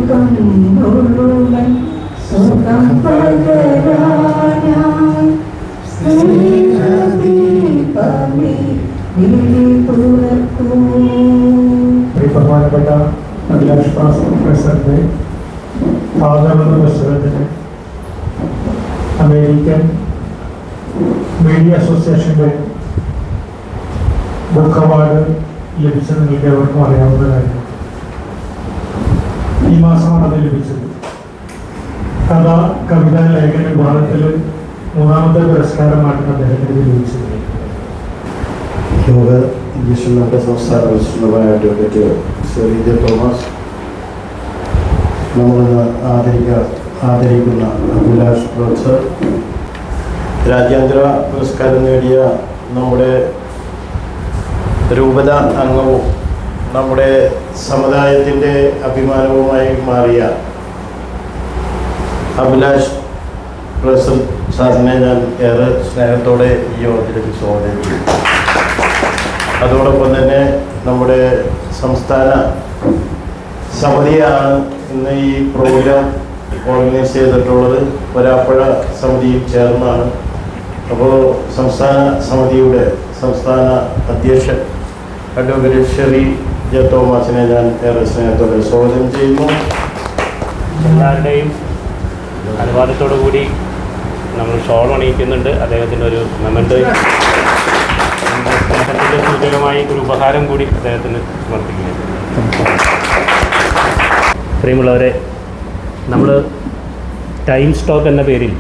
ലോകം മുഴുവൻ സുഖം പകരാനായി സ്നേഹദീപമേ വിളി തുറക്കൂ. ബഹുമാനപ്പെട്ട അഭിലാഷ് പ്രൊഫസറിന്റെ ഫാദർ എന്ന പുസ്തകത്തിന് അമേരിക്കൻ മീഡിയ അസോസിയേഷന്റെ ബുക്ക് അവാർഡ് ലഭിച്ചത് നിങ്ങൾക്ക് എവർക്കും അറിയാവുന്ന കാര്യം. ഈ മാസമാണ് അത് ലഭിച്ചത്. കഥ, കവിത, ലേഖന വിഭാഗത്തിൽ 3ാമത്തെ പുരസ്കാരമാണ് അദ്ദേഹത്തിന് ലഭിച്ചത്. ലോക ഇംഗ്ലീഷ് സംസ്ഥാന പ്രസിഡന്റുമായ അഡ്വക്കേറ്റ് സെറീജ തോമസ്, നമ്മളിന്ന് ആദരിക്കുന്ന അഭിലാഷ് പ്രൊഫസർ, രാജ്യാന്തര പുരസ്കാരം നേടിയ നമ്മുടെ രൂപത അംഗവും നമ്മുടെ സമുദായത്തിൻ്റെ അഭിമാനവുമായി മാറിയ അഭിലാഷ് പ്രൊഫസർ സാറിനെ ഞാൻ ഏറെ സ്നേഹത്തോടെ ഈ യോഗത്തിലേക്ക് സ്വാഗതം ചെയ്യും. അതോടൊപ്പം തന്നെ നമ്മുടെ സംസ്ഥാന സമിതിയാണ് ഇന്ന് ഈ പ്രോഗ്രാം ഓർഗനൈസ് ചെയ്തിട്ടുള്ളത്. വരാപ്പുഴ സമിതിയും ചേർന്നാണ്. അപ്പോൾ സംസ്ഥാന സമിതിയുടെ സംസ്ഥാന അധ്യക്ഷൻ അഡ്വക്കേറ്റ് ഷെറീജ തോമസിനെ ഞാൻ ഏറെ സ്നേഹത്തോടെ സ്വാഗതം ചെയ്യുന്നു. എല്ലാവരുടെയും അനുവാദത്തോടു കൂടി നമ്മൾ ഷോൾ അണിയിക്കുന്നുണ്ട്. അദ്ദേഹത്തിൻ്റെ ഒരു മെമൻ്റ് സ്നേഹത്തിൻ്റെ സൂചകമായി ഒരു ഉപഹാരം കൂടി അദ്ദേഹത്തിന് സമർപ്പിക്കുന്നു. പ്രിയമുള്ളവരെ, നമ്മൾ ടൈം സ്റ്റോക്ക് എന്ന പേരിൽ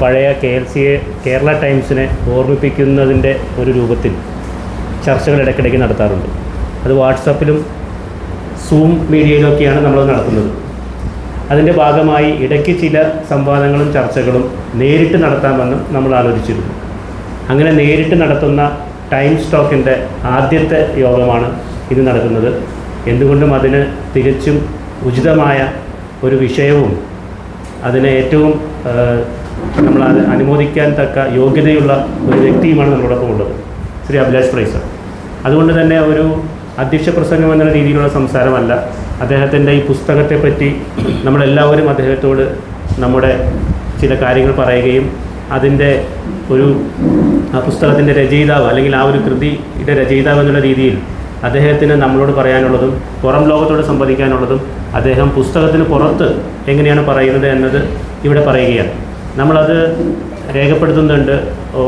പഴയ കേരള ടൈംസിനെ ഓർമ്മിപ്പിക്കുന്നതിൻ്റെ ഒരു രൂപത്തിൽ ചർച്ചകൾ ഇടയ്ക്കിടയ്ക്ക് നടത്താറുണ്ട്. അത് വാട്സപ്പിലും സൂം മീഡിയയിലൊക്കെയാണ് നമ്മളത് നടത്തുന്നത്. അതിൻ്റെ ഭാഗമായി ഇടയ്ക്ക് ചില സംവാദങ്ങളും ചർച്ചകളും നേരിട്ട് നടത്താമെന്നും നമ്മൾ ആലോചിച്ചിരുന്നു. അങ്ങനെ നേരിട്ട് നടത്തുന്ന ടൈം സ്റ്റോക്കിൻ്റെ ആദ്യത്തെ യോഗമാണ് ഇത് നടക്കുന്നത്. എന്തുകൊണ്ടും അതിന് തികച്ചും ഉചിതമായ ഒരു വിഷയവും അതിനെ ഏറ്റവും നമ്മൾ അനുമോദിക്കാൻ തക്ക യോഗ്യതയുള്ള ഒരു വ്യക്തിയുമാണ് നമ്മളോടൊപ്പം ഉള്ളത്, ശ്രീ അഭിലാഷ് പ്രൊഫസർ. അതുകൊണ്ട് തന്നെ ഒരു അധ്യക്ഷ പ്രസംഗം എന്ന രീതിയിലുള്ള സംസാരമല്ല. അദ്ദേഹത്തിൻ്റെ ഈ പുസ്തകത്തെപ്പറ്റി നമ്മളെല്ലാവരും അദ്ദേഹത്തോട് നമ്മുടെ ചില കാര്യങ്ങൾ പറയുകയും അതിൻ്റെ ഒരു ആ പുസ്തകത്തിൻ്റെ രചയിതാവ് അല്ലെങ്കിൽ ആ ഒരു കൃതിയുടെ രചയിതാവ് എന്നുള്ള രീതിയിൽ അദ്ദേഹത്തിന് നമ്മളോട് പറയാനുള്ളതും പുറം ലോകത്തോട് സംവദിക്കാനുള്ളതും അദ്ദേഹം പുസ്തകത്തിന് പുറത്ത് എങ്ങനെയാണ് പറയുന്നത് എന്നത് ഇവിടെ പറയുകയാണ്. നമ്മളത് രേഖപ്പെടുത്തുന്നുണ്ട്.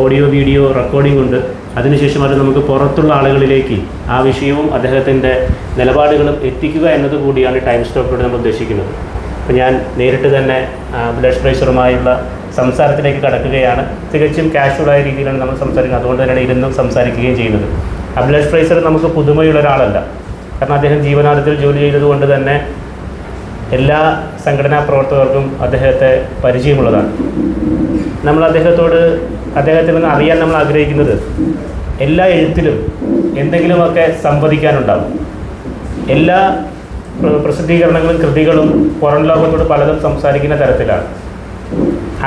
ഓഡിയോ, വീഡിയോ റെക്കോർഡിംഗ് ഉണ്ട്. അതിനുശേഷം അത് നമുക്ക് പുറത്തുള്ള ആളുകളിലേക്ക് ആ വിഷയവും അദ്ദേഹത്തിൻ്റെ നിലപാടുകളും എത്തിക്കുക എന്നത് കൂടിയാണ് ടൈം സ്റ്റോക്കിലൂടെ നമ്മൾ ഉദ്ദേശിക്കുന്നത്. അപ്പോൾ ഞാൻ നേരിട്ട് തന്നെ അഭിലാഷ് പ്രൊഫസറുമായുള്ള സംസാരത്തിലേക്ക് കടക്കുകയാണ്. തികച്ചും കാഷ്വലായ രീതിയിലാണ് നമ്മൾ സംസാരിക്കുന്നത്. അതുകൊണ്ട് തന്നെയാണ് ഇരുന്നും സംസാരിക്കുകയും ചെയ്യുന്നത്. അഭിലാഷ് പ്രൊഫസർ നമുക്ക് പുതുമയുള്ള ഒരാളല്ല. കാരണം അദ്ദേഹം ജീവനാർത്ഥത്തിൽ ജോലി ചെയ്തതുകൊണ്ട് തന്നെ എല്ലാ സംഘടനാ പ്രവർത്തകർക്കും അദ്ദേഹത്തെ പരിചയമുള്ളതാണ്. നമ്മൾ അദ്ദേഹത്തിൽ നിന്ന് അറിയാൻ നമ്മൾ ആഗ്രഹിക്കുന്നത് എല്ലാ എഴുത്തിലും എന്തെങ്കിലുമൊക്കെ സംവദിക്കാനുണ്ടാകും. എല്ലാ പ്രസിദ്ധീകരണങ്ങളും കൃതികളും പുറം ലോകത്തോട് പലതും സംസാരിക്കുന്ന തരത്തിലാണ്.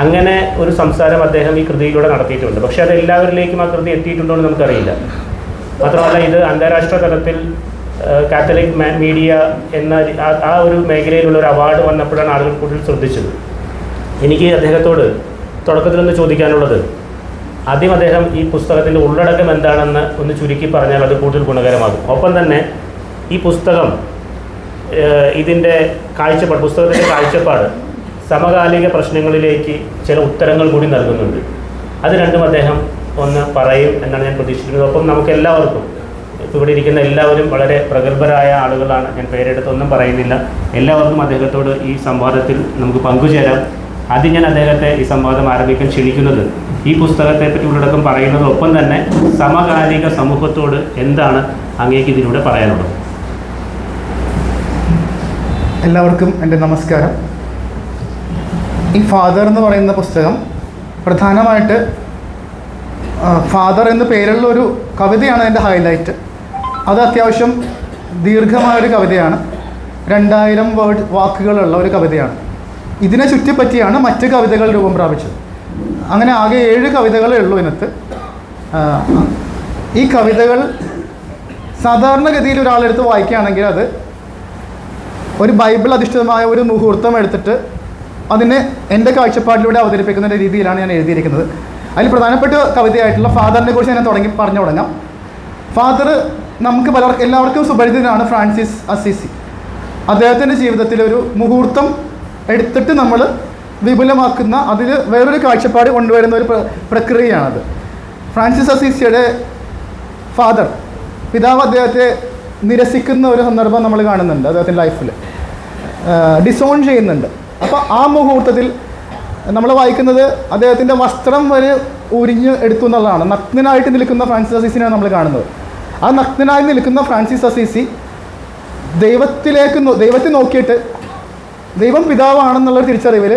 അങ്ങനെ ഒരു സംസാരം അദ്ദേഹം ഈ കൃതിയിലൂടെ നടത്തിയിട്ടുണ്ട്. പക്ഷേ അത് എല്ലാവരിലേക്കും ആ കൃതി എത്തിയിട്ടുണ്ടോ എന്ന് നമുക്കറിയില്ല. മാത്രമല്ല, ഇത് അന്താരാഷ്ട്ര തലത്തിൽ കാത്തലിക് മീഡിയ എന്ന ആ ഒരു മേഖലയിലുള്ള ഒരു അവാർഡ് വന്നപ്പോഴാണ് ആളുകൾ കൂടുതൽ ശ്രദ്ധിച്ചത്. എനിക്ക് അദ്ദേഹത്തോട് തുടക്കത്തിലൊന്ന് ചോദിക്കാനുള്ളത്, ആദ്യം അദ്ദേഹം ഈ പുസ്തകത്തിൻ്റെ ഉള്ളടക്കം എന്താണെന്ന് ഒന്ന് ചുരുക്കി പറഞ്ഞാൽ അത് കൂടുതൽ ഗുണകരമാകും. ഒപ്പം തന്നെ ഈ പുസ്തകം ഇതിൻ്റെ പുസ്തകത്തിൻ്റെ കാഴ്ചപ്പാട് സമകാലിക പ്രശ്നങ്ങളിലേക്ക് ചില ഉത്തരങ്ങൾ കൂടി നൽകുന്നുണ്ട്. അത് രണ്ടും അദ്ദേഹം ഒന്ന് പറയും എന്നാണ് ഞാൻ പ്രതീക്ഷിക്കുന്നത്. ഒപ്പം നമുക്ക് എല്ലാവർക്കും, ഇപ്പോൾ ഇവിടെ ഇരിക്കുന്ന എല്ലാവരും വളരെ പ്രഗത്ഭരായ ആളുകളാണ്. ഞാൻ പേരെടുത്തൊന്നും പറയുന്നില്ല. എല്ലാവർക്കും അദ്ദേഹത്തോട് ഈ സംവാദത്തിൽ നമുക്ക് പങ്കുചേരാം. ആദ്യം ഞാൻ അദ്ദേഹത്തെ ഈ സംവാദം ആരംഭിക്കാൻ ക്ഷണിക്കുന്നത് ഈ പുസ്തകത്തെപ്പറ്റി ഉള്ളടക്കം പറയുന്നതൊപ്പം തന്നെ സമകാലിക സമൂഹത്തോട് എന്താണ് അങ്ങേക്ക് ഇതിലൂടെ പറയാനുള്ളത്? എല്ലാവർക്കും എൻ്റെ നമസ്കാരം. ഈ ഫാദർ എന്ന് പറയുന്ന പുസ്തകം പ്രധാനമായിട്ട് ഫാദർ എന്ന് പേരുള്ള ഒരു കവിതയാണ് എൻ്റെ ഹൈലൈറ്റ്. അത് അത്യാവശ്യം ദീർഘമായൊരു കവിതയാണ്. 2000 വാക്കുകളുള്ള ഒരു കവിതയാണ്. ഇതിനെ ചുറ്റിപ്പറ്റിയാണ് മറ്റ് കവിതകൾ രൂപം പ്രാപിച്ചത്. അങ്ങനെ ആകെ 7 കവിതകളേ ഉള്ളൂ ഇതിനകത്ത്. ഈ കവിതകൾ സാധാരണഗതിയിൽ ഒരാളെടുത്ത് വായിക്കുകയാണെങ്കിൽ അത് ഒരു ബൈബിൾ അധിഷ്ഠിതമായ ഒരു മുഹൂർത്തം എടുത്തിട്ട് അതിനെ എൻ്റെ കാഴ്ചപ്പാടിലൂടെ അവതരിപ്പിക്കുന്ന രീതിയിലാണ് ഞാൻ എഴുതിയിരിക്കുന്നത്. അതിൽ പ്രധാനപ്പെട്ട കവിതയായിട്ടുള്ള ഫാദറിനെ കുറിച്ച് ഞാൻ പറഞ്ഞു തുടങ്ങാം. ഫാദർ നമുക്ക് എല്ലാവർക്കും സുപരിചിതനാണ്, ഫ്രാൻസിസ് അസീസി. അദ്ദേഹത്തിൻ്റെ ജീവിതത്തിൽ ഒരു മുഹൂർത്തം എടുത്തിട്ട് നമ്മൾ വിപുലമാക്കുന്ന, അതിൽ വേറൊരു കാഴ്ചപ്പാട് കൊണ്ടുവരുന്ന ഒരു പ്രക്രിയയാണത്. ഫ്രാൻസിസ് അസീസിയുടെ ഫാദർ, പിതാവ് അദ്ദേഹത്തെ നിരസിക്കുന്ന ഒരു സന്ദർഭം നമ്മൾ കാണുന്നുണ്ട് അദ്ദേഹത്തിൻ്റെ ലൈഫിൽ, ഡിസോൺ ചെയ്യുന്നുണ്ട്. അപ്പോൾ ആ മുഹൂർത്തത്തിൽ നമ്മൾ വായിക്കുന്നത് അദ്ദേഹത്തിൻ്റെ വസ്ത്രം വരെ ഉരിഞ്ഞ് എടുത്തു എന്നുള്ളതാണ്. നഗ്നനായിട്ട് നിൽക്കുന്ന ഫ്രാൻസിസ് അസീസിനെയാണ് നമ്മൾ കാണുന്നത്. ആ നഗ്നനായി നിൽക്കുന്ന ഫ്രാൻസിസ് അസീസി ദൈവത്തെ നോക്കിയിട്ട് ദൈവം പിതാവാണെന്നുള്ളൊരു തിരിച്ചറിവിൽ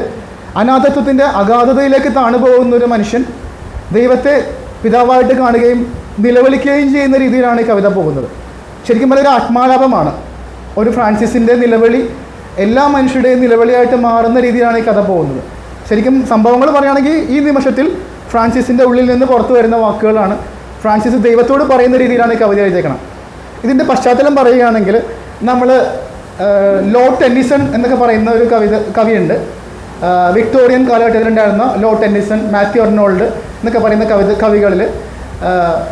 അനാഥത്വത്തിൻ്റെ അഗാധതയിലേക്ക് താണുപോകുന്ന ഒരു മനുഷ്യൻ ദൈവത്തെ പിതാവായിട്ട് കാണുകയും നിലവിളിക്കുകയും ചെയ്യുന്ന രീതിയിലാണ് ഈ കവിത പോകുന്നത്. ശരിക്കും പറഞ്ഞാൽ ഒരു ആത്മാലാപമാണ്. ഒരു ഫ്രാൻസിസിൻ്റെ നിലവിളി എല്ലാ മനുഷ്യരുടെയും നിലവിളിയായിട്ട് മാറുന്ന രീതിയിലാണ് ഈ കഥ പോകുന്നത്. ശരിക്കും സംഭവങ്ങൾ പറയുകയാണെങ്കിൽ ഈ നിമിഷത്തിൽ ഫ്രാൻസിസിൻ്റെ ഉള്ളിൽ നിന്ന് പുറത്തു വരുന്ന വാക്കുകളാണ്. ഫ്രാൻസിസ് ദൈവത്തോട് പറയുന്ന രീതിയിലാണ് ഈ കവിത എഴുതിയേക്കണം. ഇതിൻ്റെ പശ്ചാത്തലം പറയുകയാണെങ്കിൽ നമ്മൾ ലോർഡ് ടെന്നിസൺ എന്നൊക്കെ പറയുന്ന ഒരു കവിയുണ്ട്. വിക്ടോറിയൻ കാലഘട്ടത്തിലുണ്ടായിരുന്ന ലോർഡ് ടെന്നിസൺ, മാത്യു അർണോൾഡ് എന്നൊക്കെ പറയുന്ന കവികളിൽ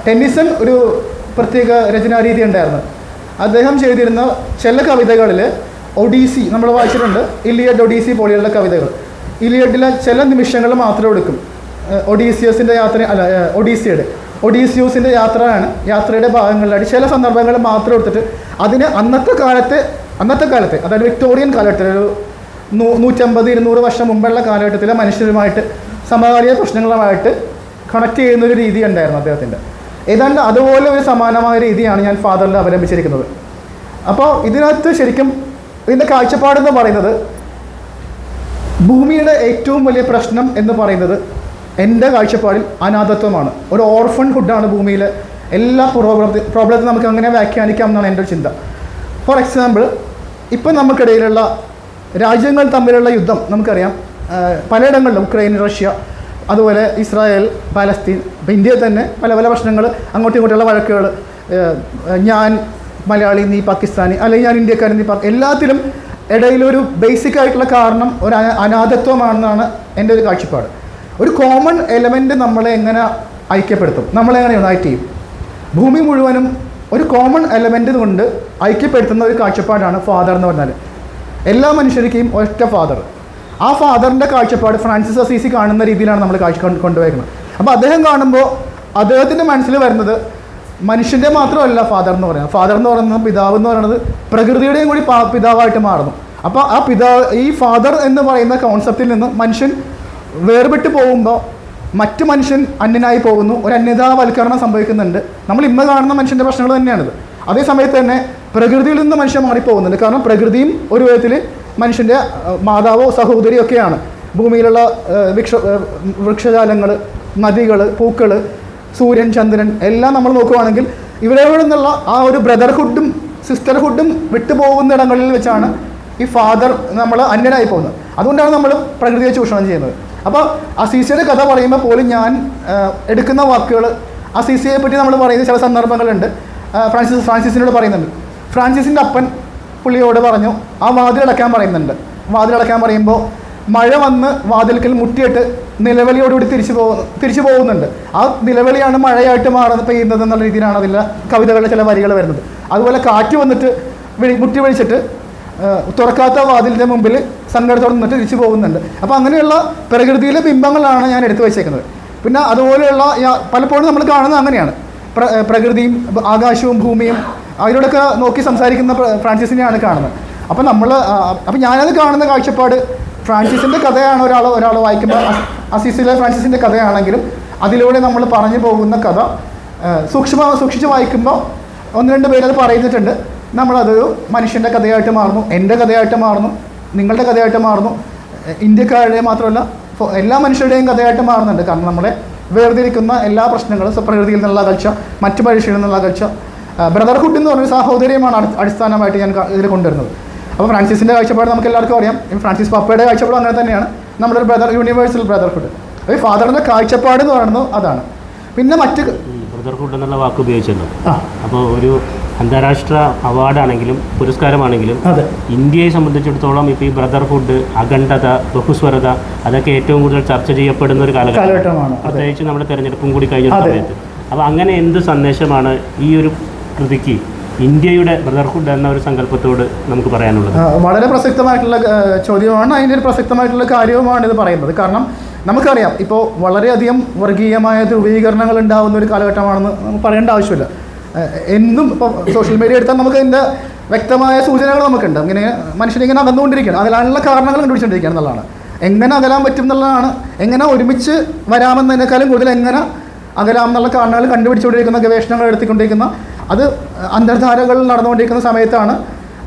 ടെന്നിസൺ ഒരു പ്രത്യേക രചനാരീതി ഉണ്ടായിരുന്നു. അദ്ദേഹം ചെയ്തിരുന്ന ചില കവിതകളിൽ ഒഡീസി നമ്മൾ വായിച്ചിട്ടുണ്ട്. ഇലിയഡ്, ഒഡീസി പോലെയുള്ള കവിതകൾ. ഇലിയഡിലെ ചില നിമിഷങ്ങൾ മാത്രം എടുക്കും. ഒഡീസിയൂസിൻ്റെ യാത്രയുടെ ഭാഗങ്ങളിലായിട്ട് ചില ഭാഗങ്ങൾ മാത്രം എടുത്തിട്ട് അതിന് അന്നത്തെ കാലത്തെ അതായത് വിക്ടോറിയൻ കാലഘട്ടത്തിൽ ഒരു 150-200 വർഷം മുമ്പുള്ള കാലഘട്ടത്തിലെ മനുഷ്യരുമായിട്ട് സമകാലിക പ്രശ്നങ്ങളുമായിട്ട് കണക്ട് ചെയ്യുന്നൊരു രീതി ഉണ്ടായിരുന്നു അദ്ദേഹത്തിൻ്റെ. ഏതാണ്ട് അതുപോലെ ഒരു സമാനമായ രീതിയാണ് ഞാൻ ഫാദറിൽ അവലംബിച്ചിരിക്കുന്നത്. അപ്പോൾ ഇതിനകത്ത് ശരിക്കും ഇതിൻ്റെ കാഴ്ചപ്പാടെന്ന് പറയുന്നത്, ഭൂമിയുടെ ഏറ്റവും വലിയ പ്രശ്നം എന്ന് പറയുന്നത് എൻ്റെ കാഴ്ചപ്പാടിൽ അനാഥത്വമാണ്. ഒരു ഓർഫൺ ഹുഡാണ് ഭൂമിയിലെ എല്ലാ പ്രോബ്ലത്തിൽ നമുക്ക് അങ്ങനെ വ്യാഖ്യാനിക്കാം എന്നാണ് എൻ്റെ ഒരു ചിന്ത. ഫോർ എക്സാമ്പിൾ, ഇപ്പം നമുക്കിടയിലുള്ള രാജ്യങ്ങൾ തമ്മിലുള്ള യുദ്ധം നമുക്കറിയാം. പലയിടങ്ങളിലും ഉക്രൈൻ, റഷ്യ, അതുപോലെ ഇസ്രായേൽ, പാലസ്തീൻ, ഇപ്പം ഇന്ത്യയിൽ തന്നെ പല പല പ്രശ്നങ്ങൾ, അങ്ങോട്ടും ഇങ്ങോട്ടുള്ള വഴക്കുകൾ, ഞാൻ മലയാളി, നീ പാകിസ്ഥാനി, അല്ലെങ്കിൽ ഞാൻ ഇന്ത്യക്കാരൻ, നീ എല്ലാത്തിലും ഇടയിലൊരു ബേസിക് ആയിട്ടുള്ള കാരണം ഒരു അനാഥത്വമാണെന്നാണ് എൻ്റെ ഒരു കാഴ്ചപ്പാട്. ഒരു കോമൺ എലമെൻറ്റ് നമ്മളെ എങ്ങനെ ഐക്യപ്പെടുത്തും, നമ്മളെങ്ങനെ യുണൈറ്റ് ചെയ്യും? ഭൂമി മുഴുവനും ഒരു കോമൺ എലമെൻറ്റ് കൊണ്ട് ഐക്യപ്പെടുത്തുന്ന ഒരു കാഴ്ചപ്പാടാണ് ഫാദർ എന്ന് പറഞ്ഞാൽ. എല്ലാ മനുഷ്യർക്കും ഒറ്റ ഫാദർ. ആ ഫാദറിൻ്റെ കാഴ്ചപ്പാട് ഫ്രാൻസിസ് അസീസി കാണുന്ന രീതിയിലാണ് നമ്മൾ കൊണ്ടുവരുന്നത്. അപ്പോൾ അദ്ദേഹം കാണുമ്പോൾ അദ്ദേഹത്തിൻ്റെ മനസ്സിൽ വരുന്നത് മനുഷ്യൻ്റെ മാത്രമല്ല ഫാദർ എന്ന് പറയുന്നത്. ഫാദർ എന്ന് പറയുന്നത്, പിതാവ് എന്ന് പറയുന്നത് പ്രകൃതിയുടെയും കൂടി പിതാവായിട്ട് മാറുന്നു. അപ്പോൾ ആ ഈ ഫാദർ എന്ന് പറയുന്ന കോൺസെപ്റ്റിൽ നിന്ന് മനുഷ്യൻ വേർപെട്ട് പോകുമ്പോൾ മറ്റു മനുഷ്യൻ അന്യനായി പോകുന്നു, ഒരു അന്യതാവൽക്കരണം സംഭവിക്കുന്നുണ്ട്. നമ്മൾ ഇന്ന് കാണുന്ന മനുഷ്യൻ്റെ പ്രശ്നങ്ങൾ തന്നെയാണിത്. അതേ സമയത്ത് തന്നെ പ്രകൃതിയിൽ നിന്ന് മനുഷ്യൻ മാറിപ്പോകുന്നുണ്ട്. കാരണം പ്രകൃതിയും ഒരു വിധത്തിൽ മനുഷ്യൻ്റെ മാതാവോ സഹോദരിയോ ഒക്കെയാണ്. ഭൂമിയിലുള്ള വൃക്ഷജാലങ്ങൾ, നദികൾ, പൂക്കൾ, സൂര്യൻ, ചന്ദ്രൻ എല്ലാം നമ്മൾ നോക്കുകയാണെങ്കിൽ ഇവരോട് നിന്നുള്ള ആ ഒരു ബ്രദർഹുഡും സിസ്റ്റർഹുഡും വിട്ടുപോകുന്ന ഇടങ്ങളിൽ വെച്ചാണ് ഈ ഫാദർ നമ്മൾ അന്യനായി പോകുന്നത്. അതുകൊണ്ടാണ് നമ്മൾ പ്രകൃതിയെ ചൂഷണം ചെയ്യുന്നത്. അപ്പോൾ അസീസിയുടെ കഥ പറയുമ്പോൾ പോലും ഞാൻ എടുക്കുന്ന വാക്കുകൾ, അസീസിയെ പറ്റി നമ്മൾ പറയുന്ന ചില സന്ദർഭങ്ങളുണ്ട്. ഫ്രാൻസിസിനോട് പറയുന്നുണ്ട്. ഫ്രാൻസിസിൻ്റെ അപ്പൻ പുള്ളിയോട് പറഞ്ഞു ആ വാതിലടക്കാൻ പറയുന്നുണ്ട്. വാതിലടക്കാൻ പറയുമ്പോൾ മഴ വന്ന് വാതിൽക്കൽ മുട്ടിയിട്ട് നിലവിളിയോടുകൂടി തിരിച്ചു പോകുന്നുണ്ട്. ആ നിലവിളിയാണ് മഴയായിട്ട് പെയ്യുന്നത് എന്നുള്ള രീതിയിലാണ് അതിലെ കവിതകളുടെ ചില വരികൾ വരുന്നത്. അതുപോലെ കാറ്റ് വന്നിട്ട് മുട്ടി വിളിച്ചിട്ട് തുറക്കാത്ത വാതിലിൻ്റെ മുമ്പിൽ സങ്കടത്തോടെ നിന്നിട്ട് തിരിച്ചു പോകുന്നുണ്ട്. അപ്പോൾ അങ്ങനെയുള്ള പ്രകൃതിയിലെ ബിംബങ്ങളാണ് ഞാൻ എടുത്തു വെച്ചേക്കുന്നത്. പിന്നെ അതുപോലെയുള്ള പലപ്പോഴും നമ്മൾ കാണുന്നത് അങ്ങനെയാണ്. പ്രകൃതിയും ആകാശവും ഭൂമിയും അതിലൂടെയൊക്കെ നോക്കി സംസാരിക്കുന്ന ഫ്രാൻസിസിനെയാണ് കാണുന്നത്. അപ്പോൾ ഞാനത് കാണുന്ന കാഴ്ചപ്പാട് ഫ്രാൻസിസിൻ്റെ കഥയാണ്. ഒരാൾ വായിക്കുമ്പോൾ അസീസിലെ ഫ്രാൻസിസിൻ്റെ കഥയാണെങ്കിലും അതിലൂടെ നമ്മൾ പറഞ്ഞു പോകുന്ന കഥ സൂക്ഷിച്ച് വായിക്കുമ്പോൾ 1-2 പേരത് പറയുന്നിട്ടുണ്ട്. നമ്മളതൊരു മനുഷ്യൻ്റെ കഥയായിട്ട് മാറുന്നു, എൻ്റെ കഥയായിട്ട് മാറുന്നു, നിങ്ങളുടെ കഥയായിട്ട് മാറുന്നു, ഇന്ത്യക്കാരുടെ മാത്രമല്ല എല്ലാ മനുഷ്യരുടെയും കഥയായിട്ട് മാറുന്നുണ്ട്. കാരണം നമ്മളെ വേർതിരിക്കുന്ന എല്ലാ പ്രശ്നങ്ങളും പ്രകൃതിയിൽ നിന്നുള്ള അകൽച്ച, മറ്റു മനുഷ്യരിൽ നിന്നുള്ള അകൽച്ച, ബ്രദർഹുഡ് എന്ന് പറഞ്ഞൊരു സാഹോദര്യമാണ് അടിസ്ഥാനമായിട്ട് ഞാൻ ഇതിൽ കൊണ്ടുവരുന്നത്. അപ്പോൾ ഫ്രാൻസിസിൻ്റെ കാഴ്ചപ്പാട് നമുക്ക് എല്ലാവർക്കും അറിയാം. ഫ്രാൻസിസ് പാപ്പയുടെ കാഴ്ചപ്പാട് അങ്ങനെ തന്നെയാണ്. നമ്മുടെ ഒരു യൂണിവേഴ്സൽ ബ്രദർഹുഡ്. അപ്പോൾ ഈ ഫാദറിൻ്റെ കാഴ്ചപ്പാട് എന്ന് പറയുന്നത് അതാണ്. പിന്നെ മറ്റ് ബ്രദർഹുഡ് എന്നുള്ള വാക്ക് ഉപയോഗിച്ചല്ലോ. അപ്പോൾ ഒരു അന്താരാഷ്ട്ര അവാർഡാണെങ്കിലും പുരസ്കാരമാണെങ്കിലും അതെ. ഇന്ത്യയെ സംബന്ധിച്ചിടത്തോളം ഇപ്പോൾ ഈ ബ്രദർഹുഡ്, അഖണ്ഡത, ബഹുസ്വരത അതൊക്കെ ഏറ്റവും കൂടുതൽ ചർച്ച ചെയ്യപ്പെടുന്ന ഒരു കാലഘട്ടമാണ്. പ്രത്യേകിച്ച് നമ്മുടെ തെരഞ്ഞെടുപ്പും കൂടി കഴിഞ്ഞ അതെ. സമയത്ത്. അപ്പോൾ അങ്ങനെ എന്ത് സന്ദേശമാണ് ഈ ഒരു കൃതിക്ക് ഇന്ത്യയുടെ ബ്രദർഹുഡ് എന്ന ഒരു സങ്കല്പത്തോട് നമുക്ക് പറയാനുള്ളത്? വളരെ പ്രസക്തമായിട്ടുള്ള ചോദ്യമാണ്. അതിൻ്റെ ഒരു പ്രസക്തമായിട്ടുള്ള കാര്യവുമാണ് ഇത് പറയുന്നത്. കാരണം നമുക്കറിയാം ഇപ്പോൾ വളരെയധികം വർഗീയമായ ധ്രുവീകരണങ്ങൾ ഉണ്ടാകുന്ന ഒരു കാലഘട്ടമാണെന്ന് നമുക്ക് പറയേണ്ട ആവശ്യമില്ല. എന്നും ഇപ്പോൾ സോഷ്യൽ മീഡിയ എടുത്താൽ നമുക്ക് അതിൻ്റെ വ്യക്തമായ സൂചനകൾ നമുക്കുണ്ട്. ഇങ്ങനെ മനുഷ്യനിങ്ങനെ അകന്നുകൊണ്ടിരിക്കുകയാണ്. അതിനുള്ള കാരണങ്ങൾ കണ്ടുപിടിച്ചുകൊണ്ടിരിക്കുകയാണ് എന്നുള്ളതാണ്. എങ്ങനെ അകലാൻ പറ്റും എന്നുള്ളതാണ്. എങ്ങനെ ഒരുമിച്ച് വരാമെന്നതിനേക്കാളും കൂടുതൽ എങ്ങനെ അകലാം എന്നുള്ള കാരണങ്ങൾ കണ്ടുപിടിച്ചുകൊണ്ടിരിക്കുന്ന, ഗവേഷണങ്ങൾ എടുത്തിക്കൊണ്ടിരിക്കുന്ന, അത് അന്തർധാരകൾ നടന്നുകൊണ്ടിരിക്കുന്ന സമയത്താണ്